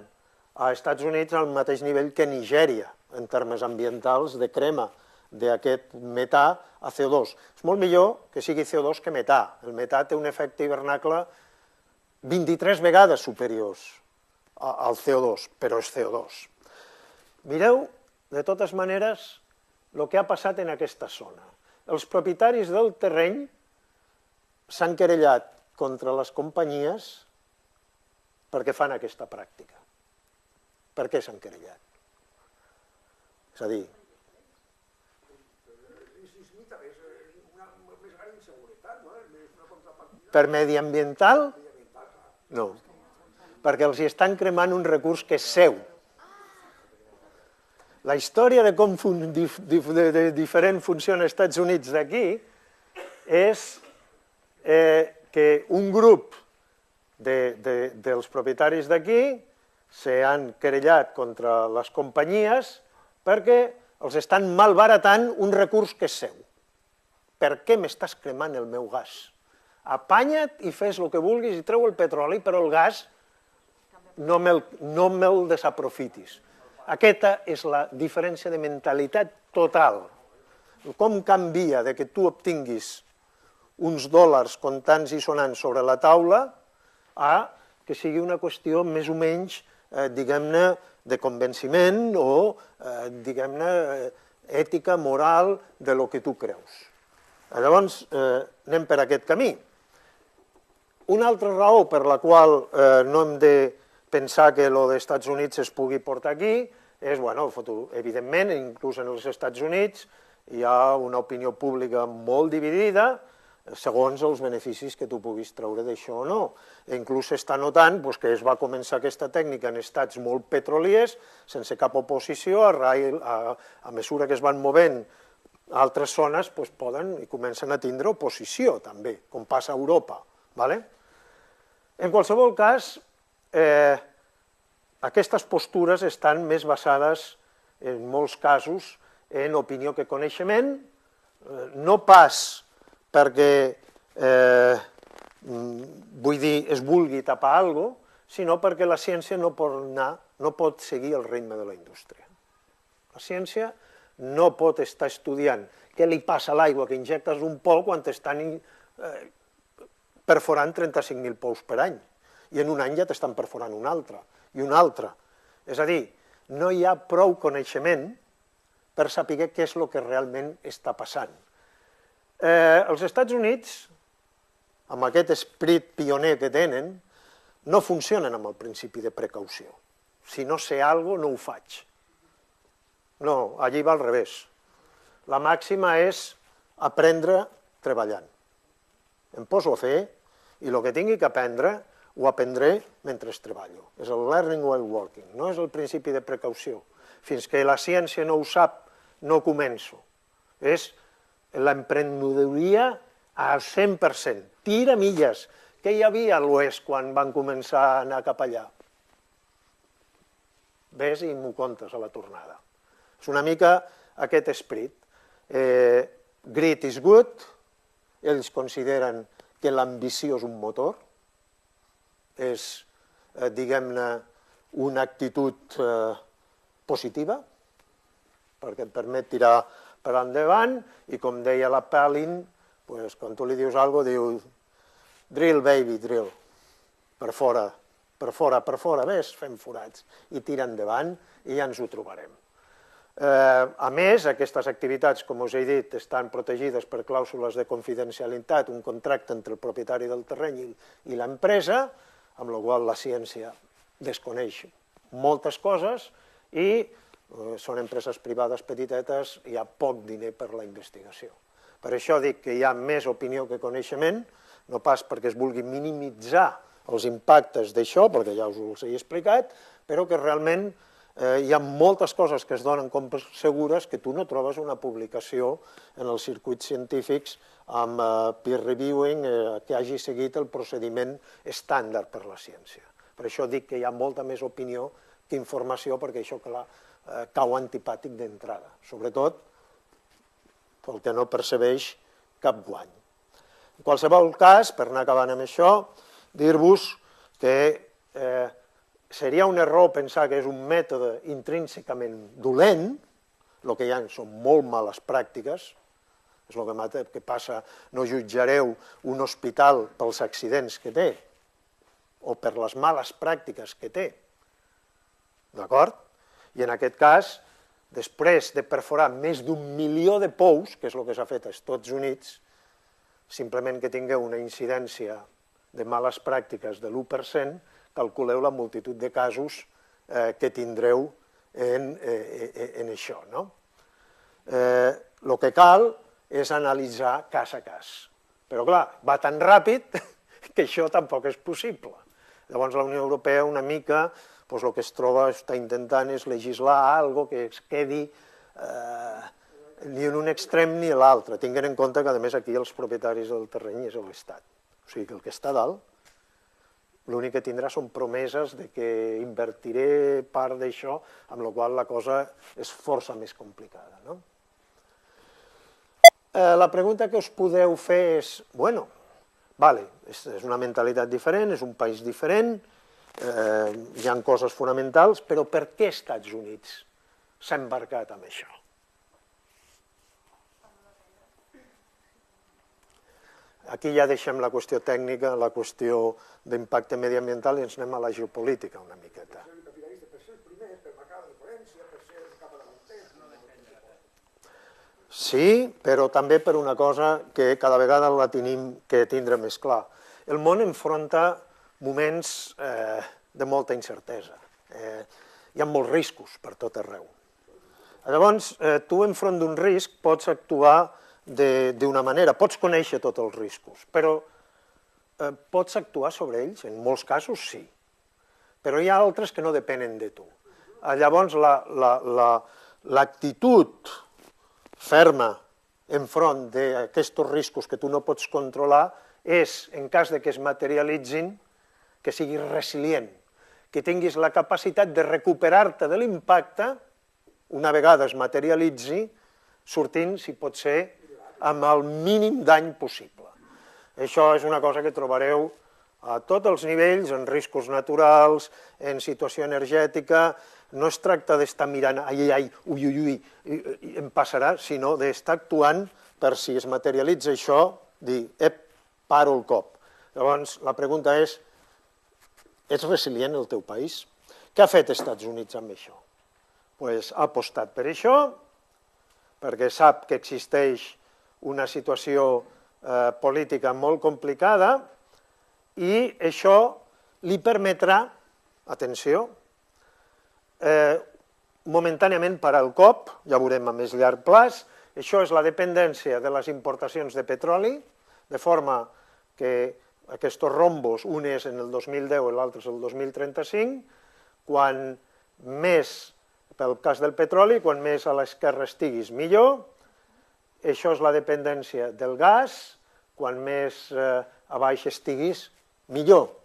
als Estats Units al mateix nivell que Nigèria, en termes ambientals de crema d'aquest metà a CO2. És molt millor que sigui CO2 que metà. El metà té un efecte hivernacle 23 vegades superiors al CO2, però és CO2. Mireu, de totes maneres, el que ha passat en aquesta zona. Els propietaris del terreny s'han querellat contra les companyies perquè fan aquesta pràctica. Per què s'han querellat? És a dir, per mediambiental? No, perquè els estan cremant un recurs que és seu. La història de com diferent funciona als Estats Units d'aquí és que un grup dels propietaris d'aquí s'han querellat contra les companyies perquè els estan malbaratant un recurs que és seu. Per què m'estàs cremant el meu gas? Apanya't i fes el que vulguis i treu el petroli, però el gas no me'l desaprofitis. Aquesta és la diferència de mentalitat total. Com canvia de que tu obtinguis uns dòlars comptants i sonants sobre la taula a que sigui una qüestió més o menys, diguem-ne, de convenciment o, diguem-ne, ètica, moral, de lo que tu creus. Llavors, anem per aquest camí. Una altra raó per la qual no hem de pensar que lo dels Estats Units es pugui portar aquí és, bueno, evidentment, inclús en els Estats Units hi ha una opinió pública molt dividida segons els beneficis que tu puguis treure d'això o no. Inclús s'està notant que es va començar aquesta tècnica en estats molt petroliers, sense cap oposició, a mesura que es van movent a altres zones poden i comencen a tindre oposició també, com passa a Europa. En qualsevol cas, aquestes postures estan més basades, en molts casos, en opinió que coneixement, no pas perquè, vull dir, es vulgui tapar alguna cosa, sinó perquè la ciència no pot seguir el ritme de la indústria. La ciència no pot estar estudiant què li passa a l'aigua que injectes un pou quan t'estan perforant 35.000 pous per any, i en un any ja t'estan perforant un altre, i un altre. És a dir, no hi ha prou coneixement per saber què és el que realment està passant. Els Estats Units, amb aquest esperit pioner que tenen, no funcionen amb el principi de precaució. Si no sé alguna cosa, no ho faig. No, allí va al revés. La màxima és aprendre treballant. Em poso a fer i el que tingui que aprendre ho aprendré mentre treballo. És el learning while working, no és el principi de precaució. Fins que la ciència no ho sap, no començo. És l'emprenedoria al 100%. Tira milles. Què hi havia a l'oest quan van començar a anar cap allà? Ves i m'ho contes a la tornada. És una mica aquest esperit. Greed is good. Ells consideren que l'ambició és un motor. És, diguem-ne, una actitud positiva, perquè et permet tirar per endavant, i com deia la Palin, quan tu li dius alguna cosa, diu drill, baby, drill, per fora, ves, fem forats, i tira endavant, i ja ens ho trobarem. A més, aquestes activitats, com us he dit, estan protegides per clàusules de confidencialitat, un contracte entre el propietari del terreny i l'empresa, amb la qual la ciència desconeix moltes coses, i són empreses privades petitetes, hi ha poc diner per la investigació. Per això dic que hi ha més opinió que coneixement, no pas perquè es vulgui minimitzar els impactes d'això, perquè ja us els he explicat, però que realment hi ha moltes coses que es donen com segures que tu no trobes una publicació en els circuits científics amb peer reviewing que hagi seguit el procediment estàndard per la ciència. Per això dic que hi ha molta més opinió que informació, perquè això, clar, cau antipàtic d'entrada, sobretot pel que no percebeix cap guany. En qualsevol cas, per anar acabant amb això, dir-vos que seria un error pensar que és un mètode intrínsecament dolent, el que hi ha són molt males pràctiques, és el que passa, no jutjareu un hospital pels accidents que té, o per les males pràctiques que té, d'acord? I en aquest cas, després de perforar més d'1 milió de pous, que és el que s'ha fet als Estats Units, simplement que tingueu una incidència de males pràctiques de l'1%, calculeu la multitud de casos que tindreu en això. El que cal és analitzar cas a cas. Però, clar, va tan ràpid que això tampoc és possible. Llavors, la Unió Europea una mica el que es troba, està intentant és legislar alguna cosa que es quedi ni en un extrem ni en l'altre, tinguent en compte que, a més, aquí els propietaris del terreny és l'Estat. O sigui que el que està dalt l'únic que tindrà són promeses de que invertiré part d'això, amb la qual la cosa és força més complicada. La pregunta que us podeu fer és, bueno, vale, és una mentalitat diferent, és un país diferent, hi ha coses fonamentals, però per què Estats Units s'ha embarcat amb això? Aquí ja deixem la qüestió tècnica, la qüestió d'impacte mediambiental i ens anem a la geopolítica una miqueta. Sí, però també per una cosa que cada vegada la tenim que tindre més clar. El món enfronta moments de molta incertesa. Hi ha molts riscos per tot arreu. Llavors, tu enfront d'un risc pots actuar d'una manera, pots conèixer tots els riscos, però pots actuar sobre ells? En molts casos sí, però hi ha altres que no depenen de tu. Llavors, l'actitud ferma enfront d'aquests riscos que tu no pots controlar és, en cas que es materialitzin, que siguis resilient, que tinguis la capacitat de recuperar-te de l'impacte una vegada es materialitzi, sortint, si pot ser, amb el mínim dany possible. Això és una cosa que trobareu a tots els nivells, en riscos naturals, en situació energètica. No es tracta d'estar mirant, ai, ui, em passarà, sinó d'estar actuant per si es materialitza això, dir, paro el cop. Llavors, la pregunta és resilient el teu país? Què ha fet els Estats Units amb això? Ha apostat per això, perquè sap que existeix una situació política molt complicada i això li permetrà, atenció, momentàniament parar el cop, ja veurem a més llarg plaç, això és la dependència de les importacions de petroli, de forma que aquests rombos, un és en el 2010 i l'altre és el 2035, quan més, pel cas del petroli, quan més a l'esquerra estiguis millor, això és la dependència del gas, quan més a baix estiguis, millor.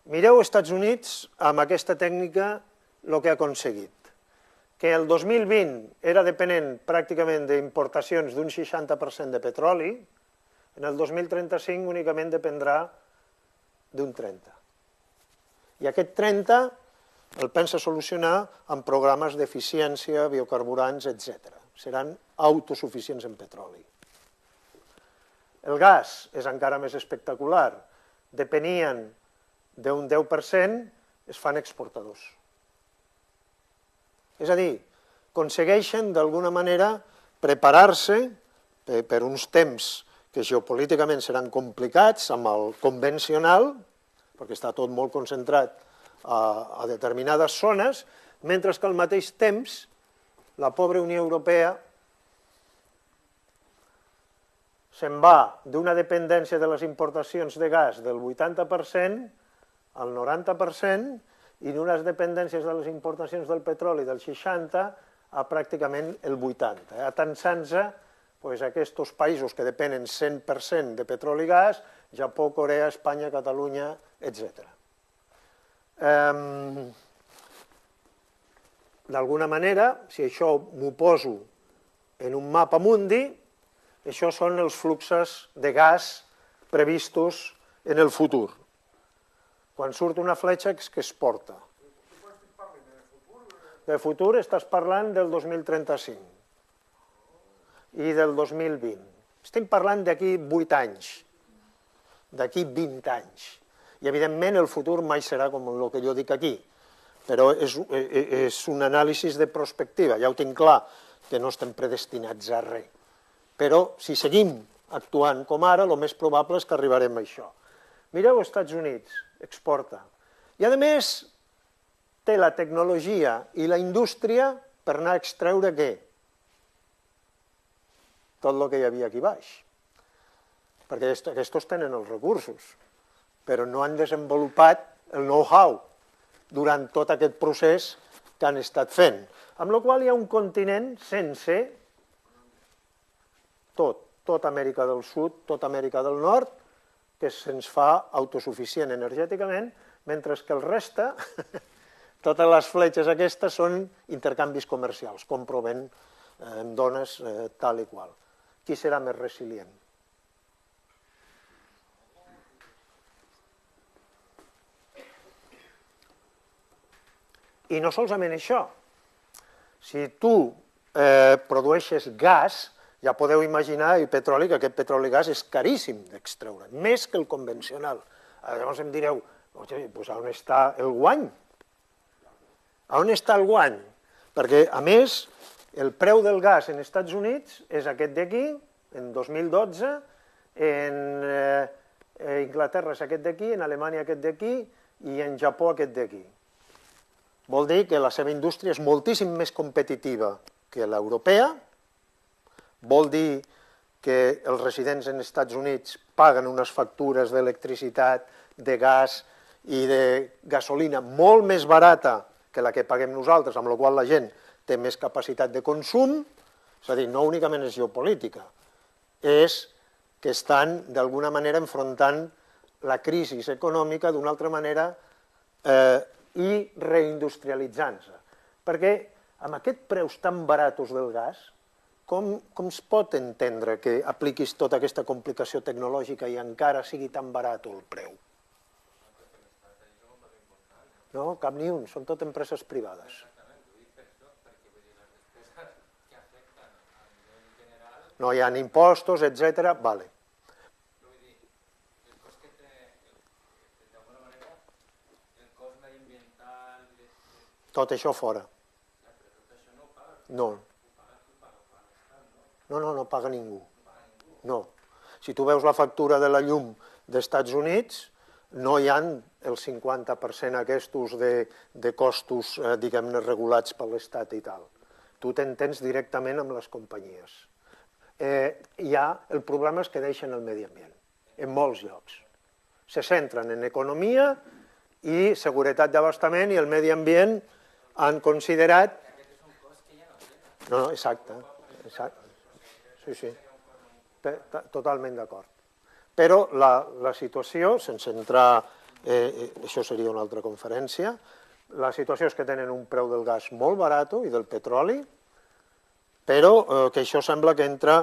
Mireu als Estats Units, amb aquesta tècnica, el que ha aconseguit. Que el 2020 era depenent pràcticament d'importacions d'un 60% de petroli, en el 2035 únicament dependrà d'un 30%. I aquest 30% el pensa solucionar amb programes d'eficiència, biocarburants, etc. Seran autosuficients en petroli. El gas és encara més espectacular. Depenien d'un 10%, es fan exportadors. És a dir, aconsegueixen d'alguna manera preparar-se per uns temps que geopolíticament seran complicats amb el convencional, perquè està tot molt concentrat a determinades zones, mentre que al mateix temps la pobra Unió Europea se'n va d'una dependència de les importacions de gas del 80% al 90% i d'unes dependències de les importacions del petroli del 60% a pràcticament el 80%. Atansant-se aquests països que depenen 100% de petroli i gas, Japó, Corea, Espanya, Catalunya, etc. D'alguna manera, si això m'ho poso en un mapa mundi, això són els fluxos de gas previstos en el futur. Quan surt una fletxa que es porta. De futur estàs parlant del 2035 i del 2020. Estem parlant d'aquí 8 anys, d'aquí 20 anys. I, evidentment, el futur mai serà com el que jo dic aquí, però és un anàlisi de prospectiva. Ja ho tinc clar, que no estem predestinats a res. Però, si seguim actuant com ara, el més probable és que arribarem a això. Mireu, els Estats Units exporta. I, a més, té la tecnologia i la indústria per anar a extreure què? Tot el que hi havia aquí baix. Perquè aquests tenen els recursos, però no han desenvolupat el know-how durant tot aquest procés que han estat fent. Amb la qual cosa hi ha un continent sense tot Amèrica del Sud, tot Amèrica del Nord, que se'ns fa autosuficient energèticament, mentre que el reste, totes les fletxes aquestes són intercanvis comercials, compro ben, em dones tal i qual. Qui serà més resilient? I no solament això, si tu produeixes gas, ja podeu imaginar el petroli, que aquest petroli i gas és caríssim d'extreure, més que el convencional. Llavors em direu, doncs on està el guany? On està el guany? Perquè, a més, el preu del gas en Estats Units és aquest d'aquí, en 2012, en Inglaterra és aquest d'aquí, en Alemanya aquest d'aquí i en Japó aquest d'aquí. Vol dir que la seva indústria és moltíssim més competitiva que l'europea, vol dir que els residents en Estats Units paguen unes factures d'electricitat, de gas i de gasolina molt més barata que la que paguem nosaltres, amb la qual la gent té més capacitat de consum, és a dir, no únicament és geopolítica, és que estan d'alguna manera enfrontant la crisi econòmica d'una altra manera i reindustrialitzant-se. Perquè amb aquests preus tan baratos del gas, com es pot entendre que apliquis tota aquesta complicació tecnològica i encara sigui tan barat el preu? No, cap ni un, són tot empreses privades. No hi ha impostos, etc. Vale. Tot això fora. No. No paga ningú. No. Si tu veus la factura de la llum d'Estats Units, no hi ha el 50% aquests de costos, diguem-ne, regulats per l'Estat i tal. Tu t'entens directament amb les companyies. El problema és que deixen el medi ambient, en molts llocs. Se centren en economia i seguretat d'abastament i el medi ambient han considerat... No, exacte. Sí, totalment d'acord. Però la situació, sense entrar, això seria una altra conferència, la situació és que tenen un preu del gas molt barat i del petroli, però que això sembla que entra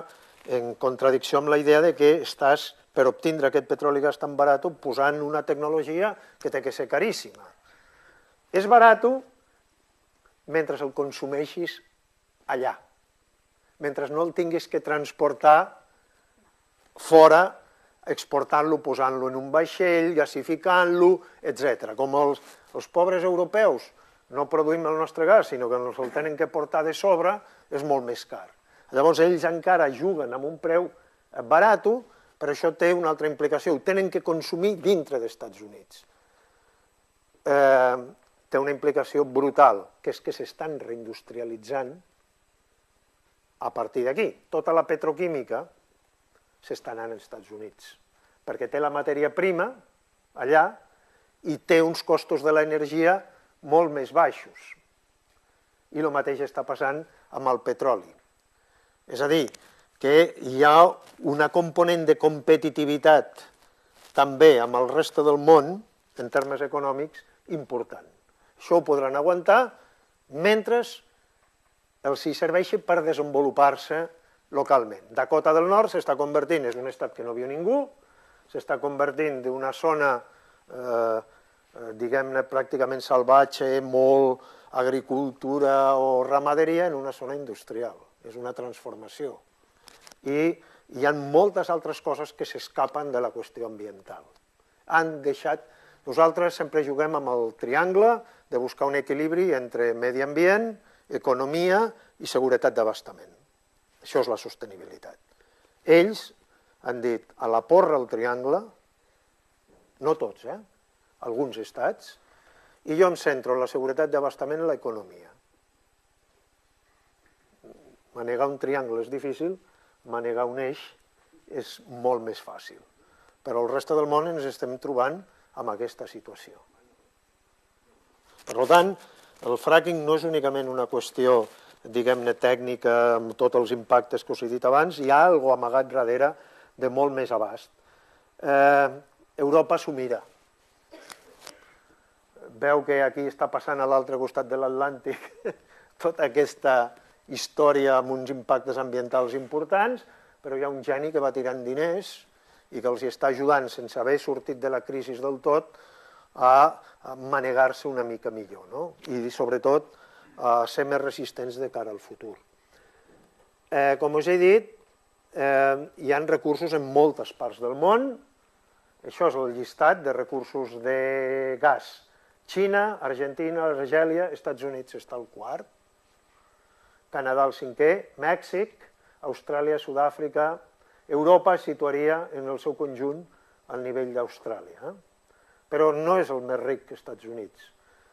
en contradicció amb la idea de que estàs, per obtindre aquest petroli i gas tan barat, posant una tecnologia que té que ser caríssima. És barat mentre el consumeixis allà, mentre no el tinguis que transportar fora, exportant-lo, posant-lo en un vaixell, gasificant-lo, etc. Com els pobres europeus no produïm el nostre gas, sinó que ens el tenen que portar de sobre, és molt més car. Llavors ells encara juguen amb un preu barat, però això té una altra implicació, ho tenen que consumir dintre dels Estats Units. Té una implicació brutal, que és que s'estan reindustrialitzant a partir d'aquí. Tota la petroquímica s'està anant als Estats Units, perquè té la matèria prima allà i té uns costos de l'energia molt més baixos. I el mateix està passant amb el petroli. És a dir, que hi ha una component de competitivitat també amb el reste del món, en termes econòmics, important. Això ho podran aguantar mentre els hi serveixi per desenvolupar-se localment. Dakota del Nord s'està convertint, és un estat que no viu ningú, s'està convertint d'una zona, diguem-ne, pràcticament salvatge, molt agricultura o ramaderia, en una zona industrial. És una transformació. I hi ha moltes altres coses que s'escapen de la qüestió ambiental. Han deixat... Nosaltres sempre juguem amb el triangle de buscar un equilibri entre medi ambient, economia i seguretat d'abastament. Això és la sostenibilitat. Ells han dit a la porra el triangle, no tots, alguns estats, i jo em centro en la seguretat d'abastament i l'economia. Manegar un triangle és difícil, manegar un eix és molt més fàcil. Però el reste del món ens estem trobant amb aquesta situació. Per tant, el fracking no és únicament una qüestió, diguem-ne, tècnica, amb tots els impactes que us he dit abans, hi ha alguna cosa amagat darrere de molt més abast. Europa s'ho mira. Veu que aquí està passant a l'altre costat de l'Atlàntic tota aquesta història amb uns impactes ambientals importants, però hi ha un geni que va tirant diners i que els està ajudant, sense haver sortit de la crisi del tot, a manegar-se una mica millor, no? I sobretot a ser més resistents de cara al futur. Com us he dit, hi ha recursos en moltes parts del món. Això és el llistat de recursos de gas. Xina, Argentina, Argèlia, Estats Units està al quart, Canadà el cinquè, Mèxic, Austràlia, Sud-àfrica, Europa es situaria en el seu conjunt al nivell d'Austràlia. Però no és el més ric que Estats Units.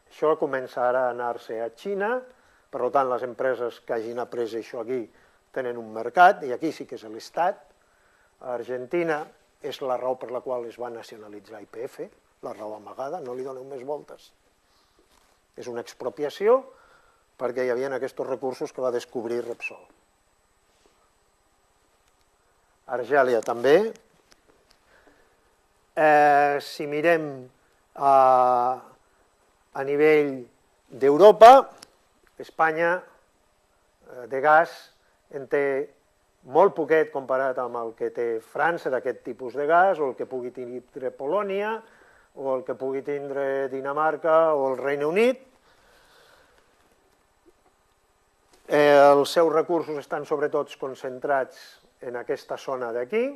Això comença ara a anar-se a Xina, per tant les empreses que hagin après això aquí tenen un mercat, i aquí sí que és l'Estat. A Argentina és la raó per la qual es va nacionalitzar YPF, la raó amagada, no li doneu més voltes. És una expropiació perquè hi havia aquests recursos que va descobrir Repsol. Argèlia també. Si mirem a nivell d'Europa, Espanya de gas en té molt poquet comparat amb el que té França d'aquest tipus de gas, o el que pugui tindre Polònia, o el que pugui tindre Dinamarca o el Regne Unit. Els seus recursos estan sobretot concentrats en aquesta zona d'aquí.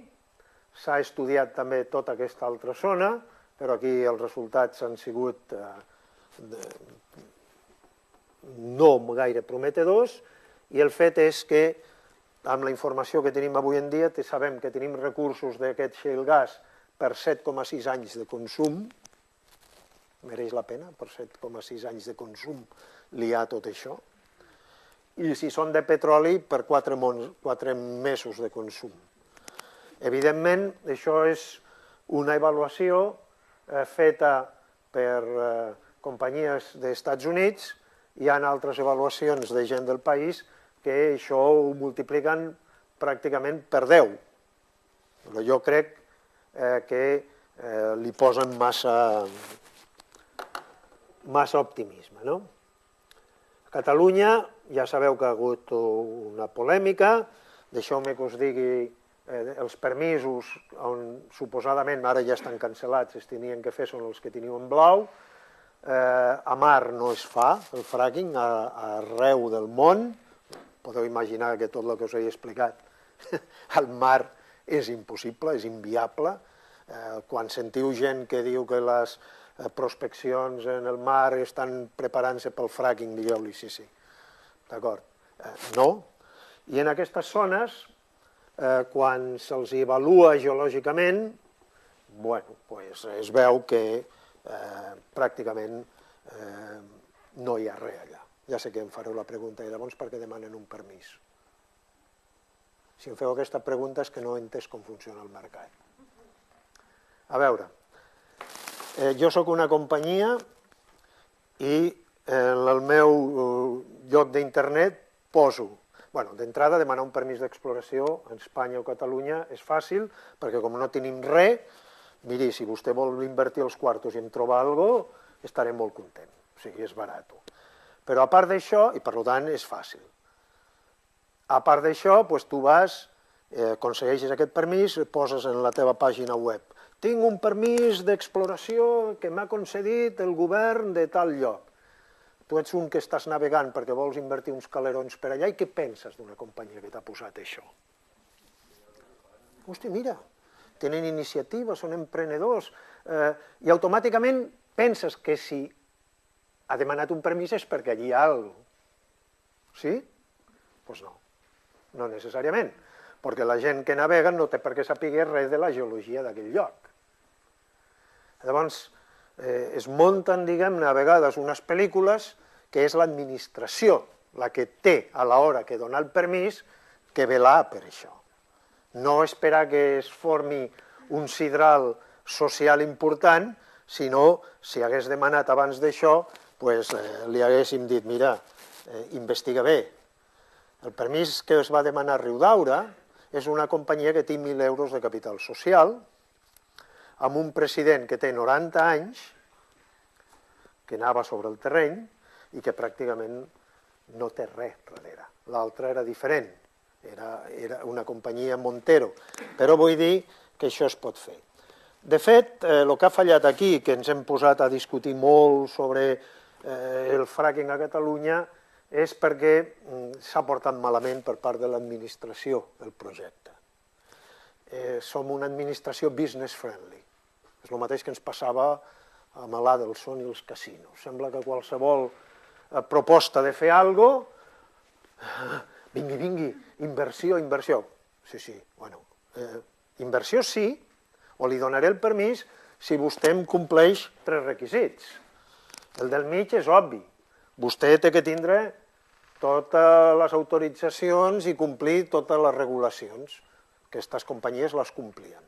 S'ha estudiat també tota aquesta altra zona, però aquí els resultats han sigut no gaire prometedors, i el fet és que amb la informació que tenim avui en dia sabem que tenim recursos d'aquest shale gas per 7,6 anys de consum, mereix la pena per 7,6 anys de consum liar tot això, i si són de petroli per 4 mesos de consum. Evidentment, això és una avaluació feta per companyies dels Estats Units. Hi ha altres avaluacions de gent del país que això ho multipliquen pràcticament per 10. Però jo crec que li posen massa optimisme, no? A Catalunya ja sabeu que ha hagut una polèmica, deixeu-me que us digui els permisos on suposadament ara ja estan cancel·lats, es tenien que fer són els que teniu en blau. A mar no es fa el fracking arreu del món. Podeu imaginar que tot el que us he explicat al mar és impossible, és inviable. Quan sentiu gent que diu que les prospeccions en el mar estan preparant-se pel fracking, digueu-li sí, sí. D'acord? No. I en aquestes zones, quan se'ls avalua geològicament, es veu que pràcticament no hi ha res allà. Ja sé que em fareu la pregunta, i llavors per què demanen un permís? Si em feu aquesta pregunta és que no he entès com funciona el mercat. A veure, jo sóc una companyia i en el meu lloc d'internet poso, d'entrada demanar un permís d'exploració en Espanya o Catalunya és fàcil, perquè com no tenim res, miri, si vostè vol invertir els quartos i em trobar alguna cosa, estaré molt content, o sigui, és barat. Però a part d'això, i per tant és fàcil, a part d'això, tu vas, aconsegueixes aquest permís, poses en la teva pàgina web, tinc un permís d'exploració que m'ha concedit el govern de tal lloc. Tu ets un que estàs navegant perquè vols invertir uns calerons per allà i què penses d'una companyia que t'ha posat això? Hosti, mira, tenen iniciativa, són emprenedors, i automàticament penses que si ha demanat un permís és perquè allí hi ha alguna cosa. Sí? Doncs no, no necessàriament, perquè la gent que navega no té per què saber res de la geologia d'aquell lloc. Llavors, es munten, diguem-ne, a vegades unes pel·lícules que és l'administració la que té a l'hora que dona el permís que velar per això. No esperar que es formi un sidral social important, sinó, si hagués demanat abans d'això, li haguéssim dit, mira, investiga bé. El permís que es va demanar a Riudaura és una companyia que té 1.000 euros de capital social amb un president que té 90 anys, que anava sobre el terreny i que pràcticament no té res darrere. L'altre era diferent, era una companyia Montero, però vull dir que això es pot fer. De fet, el que ha fallat aquí, que ens hem posat a discutir molt sobre el fracking a Catalunya, és perquè s'ha portat malament per part de l'administració el projecte. Som una administració business friendly. És el mateix que ens passava amb l'Adelson i els casinos. Sembla que qualsevol proposta de fer alguna cosa, vingui, inversió. Sí, bueno, inversió sí, o li donaré el permís si vostè em compleix 3 requisits. El del mig és obvi. Vostè té que tindre totes les autoritzacions i complir totes les regulacions. Aquestes companyies les complien.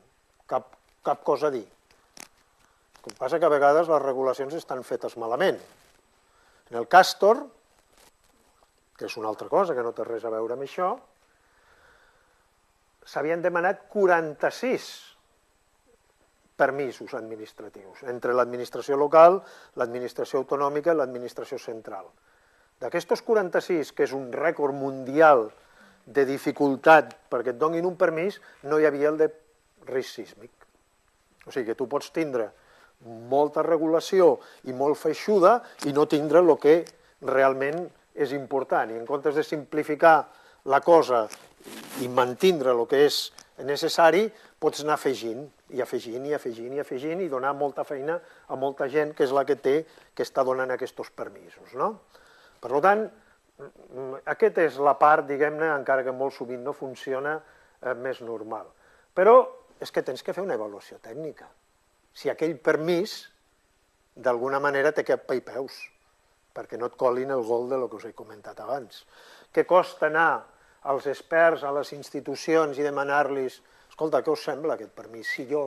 Cap cosa a dir. El que passa que a vegades les regulacions estan fetes malament. En el Castor, que és una altra cosa que no té res a veure amb això, s'havien demanat 46 permisos administratius, entre l'administració local, l'administració autonòmica i l'administració central. D'aquestos 46, que és un rècord mundial de dificultat perquè et donin un permís, no hi havia el de risc sísmic. O sigui que tu pots tindre molta regulació i molt feixuda i no tindre el que realment és important. I en comptes de simplificar la cosa i mantindre el que és necessari, pots anar afegint i donar molta feina a molta gent que és la que està donant aquests permisos. Per tant, aquesta és la part, diguem-ne, encara que molt sovint no funciona, més normal. Però és que tens que fer una avaluació tècnica. Si aquell permís, d'alguna manera, té cap i peus, perquè no et colin el gol del que us he comentat abans. Què costa anar als experts, a les institucions i demanar-los: escolta, què us sembla aquest permís? Si jo,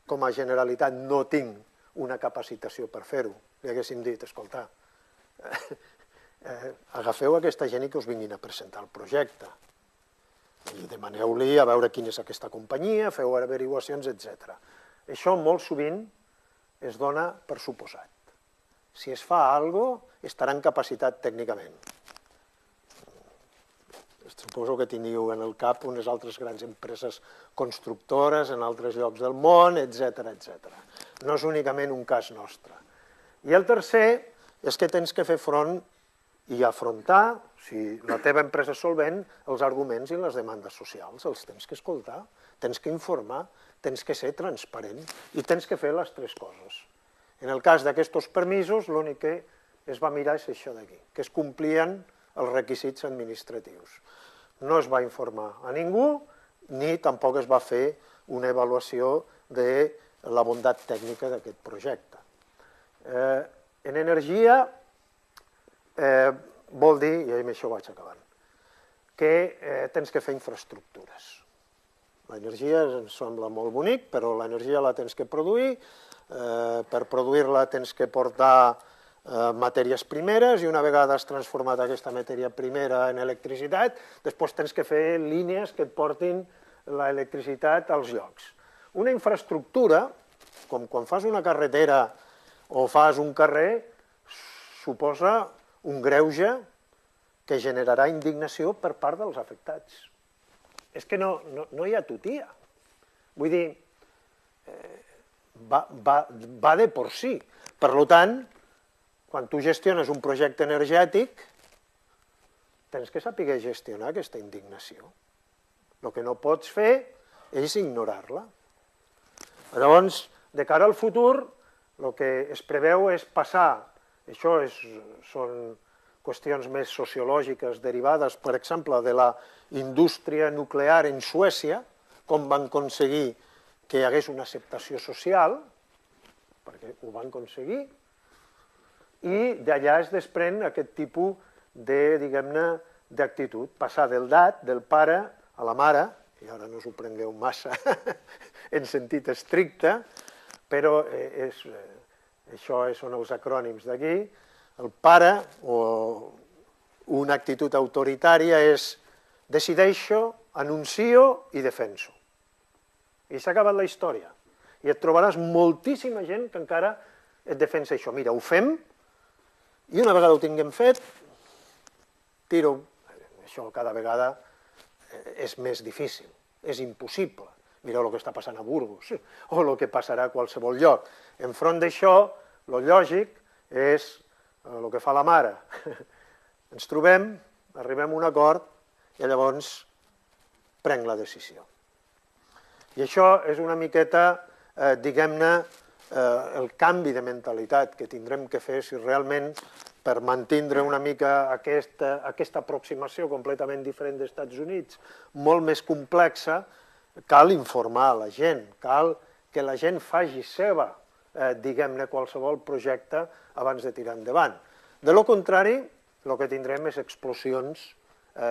com a Generalitat, no tinc una capacitació per fer-ho, li haguéssim dit: escolta, agafeu aquesta gent i que us vinguin a presentar el projecte. I demaneu-li a veure quina és aquesta companyia, feu averiguacions, etc. Això molt sovint es dona per suposat. Si es fa alguna cosa, estarà en capacitat tècnicament. Suposo que teniu en el cap unes altres grans empreses constructores en altres llocs del món, etc. No és únicament un cas nostre. I el tercer és que tens que fer front i afrontar, si la teva empresa és solvent, els arguments i les demandes socials. Els tens que escoltar, tens que informar, tens que ser transparent i tens que fer les 3 coses. En el cas d'aquests permisos, l'únic que es va mirar és això d'aquí, que es complien els requisits administratius. No es va informar a ningú, ni tampoc es va fer una avaluació de la bondat tècnica d'aquest projecte. En energia vol dir, i amb això vaig acabant, que tens que fer infraestructures. L'energia ens sembla molt bonic, però l'energia la tens que produir, per produir-la tens que portar matèries primeres i una vegada has transformat aquesta matèria primera en electricitat, després tens que fer línies que et portin l'electricitat als llocs. Una infraestructura, com quan fas una carretera o fas un carrer, suposa un greuge que generarà indignació per part dels afectats. És que no hi ha tutia. Vull dir, va de por sí. Per tant, quan tu gestiones un projecte energètic, tens que saber gestionar aquesta indignació. El que no pots fer és ignorar-la. Llavors, de cara al futur, el que es preveu és passar, això són qüestions més sociològiques derivades, per exemple, de la indústria nuclear en Suècia, com van aconseguir que hi hagués una acceptació social, perquè ho van aconseguir, i d'allà es desprèn aquest tipus de, diguem-ne, d'actitud, passar del dat, del pare, a la mare, i ara no us ho prengueu massa en sentit estricte, però això són els acrònims d'aquí. El pare, o una actitud autoritària, és decideixo, anuncio i defenso. I s'ha acabat la història. I et trobaràs moltíssima gent que encara et defensa això. Mira, ho fem, i una vegada ho tinguem fet, tiro. Això cada vegada és més difícil, és impossible. Mireu el que està passant a Burgos, o el que passarà a qualsevol lloc. Enfront d'això, el lògic és el que fa la mare. Ens trobem, arribem a un acord, i llavors prenc la decisió. I això és una miqueta, diguem-ne, el canvi de mentalitat que tindrem que fer si realment, per mantindre una mica aquesta aproximació completament diferent dels Estats Units, molt més complexa, cal informar la gent, cal que la gent faci seva, diguem-ne, qualsevol projecte abans de tirar endavant. De lo contrari, el que tindrem és explosions,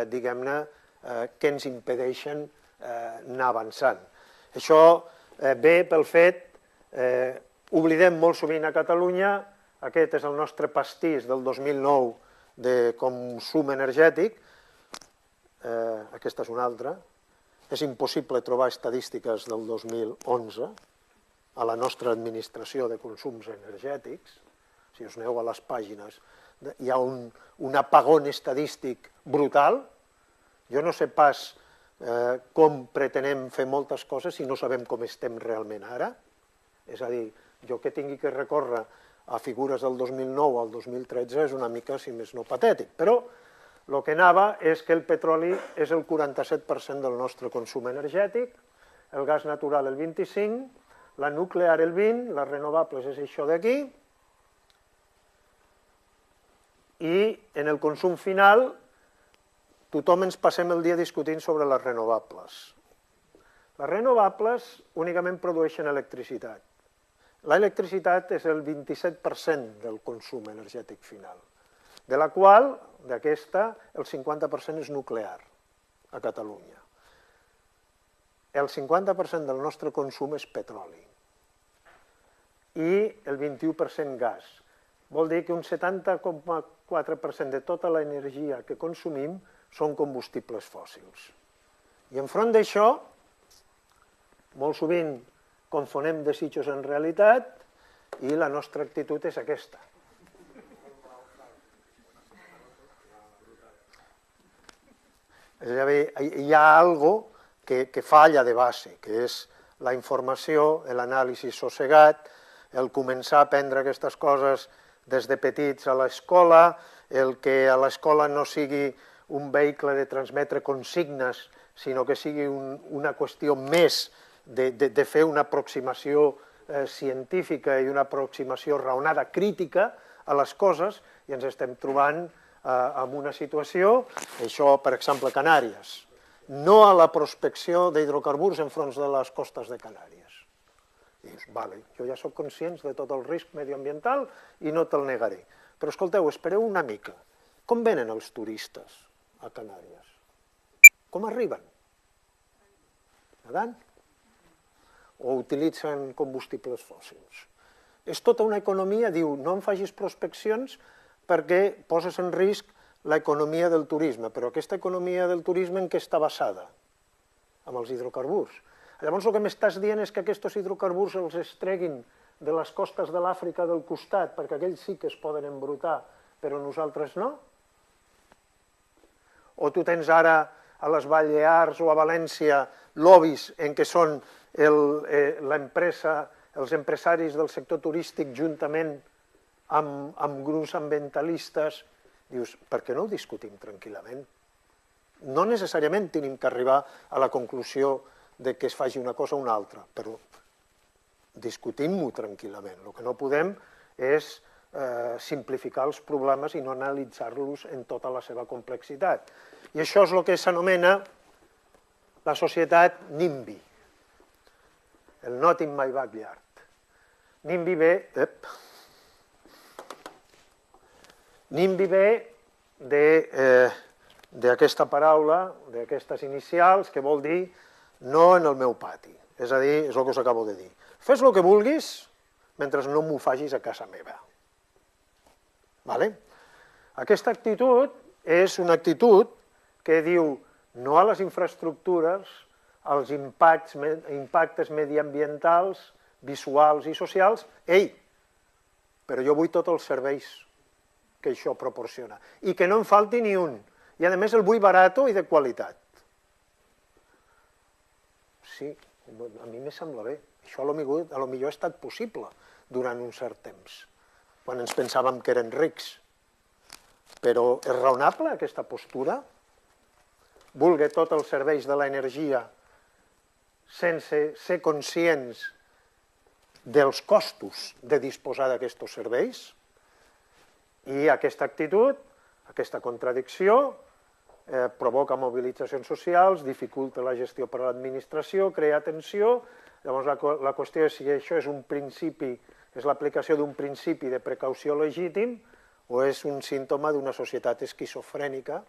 diguem-ne, que ens impedeixen anar avançant. Això ve pel fet, oblidem molt sovint a Catalunya, aquest és el nostre pastís del 2009 de consum energètic, aquesta és una altra. És impossible trobar estadístiques del 2011 a la nostra administració de consums energètics. Si us aneu a les pàgines, hi ha un apagón estadístic brutal. Jo no sé pas com pretenem fer moltes coses si no sabem com estem realment ara. És a dir, jo que tingui que recórrer a figures del 2009 al 2013 és una mica, si més no, patètic. Però el que anava és que el petroli és el 47% del nostre consum energètic, el gas natural el 25%, la nuclear el 20%, les renovables és això d'aquí, i en el consum final tothom ens passem el dia discutint sobre les renovables. Les renovables únicament produeixen electricitat. L'electricitat és el 27% del consum energètic final, de la qual, d'aquesta, el 50% és nuclear a Catalunya. El 50% del nostre consum és petroli i el 21% gas. Vol dir que un 70,4% de tota l'energia que consumim són combustibles fòssils. I enfront d'això, molt sovint confonem desitjos en realitat i la nostra actitud és aquesta. Hi ha algo que falla de base, que és la informació, l'anàlisi sossegat, el començar a aprendre aquestes coses des de petits a l'escola, el que a l'escola no sigui un vehicle de transmetre consignes, sinó que sigui una qüestió més de fer una aproximació científica i una aproximació raonada, crítica a les coses, i ens estem trobant en una situació, això, per exemple, Canàries, no a la prospecció d'hidrocarburs enfront de les costes de Canàries. I dius, vale, jo ja soc conscient de tot el risc medioambiental i no te'l negaré. Però escolteu, espereu una mica. Com venen els turistes a Canàries? Com arriben? Nedant? O utilitzen combustibles fòssils? És tota una economia, diu, no em facis prospeccions perquè poses en risc l'economia del turisme, però aquesta economia del turisme en què està basada? Amb els hidrocarburs. Llavors el que m'estàs dient és que aquests hidrocarburs els estreguin de les costes de l'Àfrica del costat, perquè aquells sí que es poden embrutar, però nosaltres no? O tu tens ara a les Balears o a València lobbies en què són l'empresa, els empresaris del sector turístic juntament amb grups ambientalistes, dius, per què no ho discutim tranquil·lament? No necessàriament tenim que arribar a la conclusió de que es faci una cosa o una altra, però discutim-ho tranquil·lament. El que no podem és simplificar els problemes i no analitzar-los en tota la seva complexitat. I això és el que s'anomena la societat NIMBY, el Not in my backyard. NIMBY ve d'aquesta paraula, d'aquestes inicials, que vol dir no en el meu pati. És a dir, és el que us acabo de dir. Fes el que vulguis mentre no m'ho facis a casa meva. Aquesta actitud és una actitud que diu no a les infraestructures, als impactes mediambientals visuals i socials, ei, però jo vull tots els serveis que això proporciona, i que no em falti ni un, i a més el vull barat i de qualitat. Sí, a mi me sembla bé, això a lo millor ha estat possible durant un cert temps, quan ens pensàvem que eren rics, però és raonable aquesta postura? Vulgue tots els serveis de l'energia sense ser conscients dels costos de disposar d'aquests serveis? I aquesta actitud, aquesta contradicció, provoca mobilitzacions socials, dificulta la gestió per a l'administració, crea tensió. Llavors la qüestió és si això és un principi, és l'aplicació d'un principi de precaució legítim o és un símptoma d'una societat esquizofrènica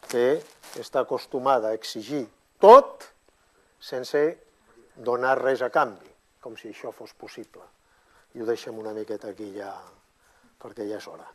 que està acostumada a exigir tot sense donar res a canvi, com si això fos possible. I ho deixem una miqueta aquí ja, perquè ja és hora.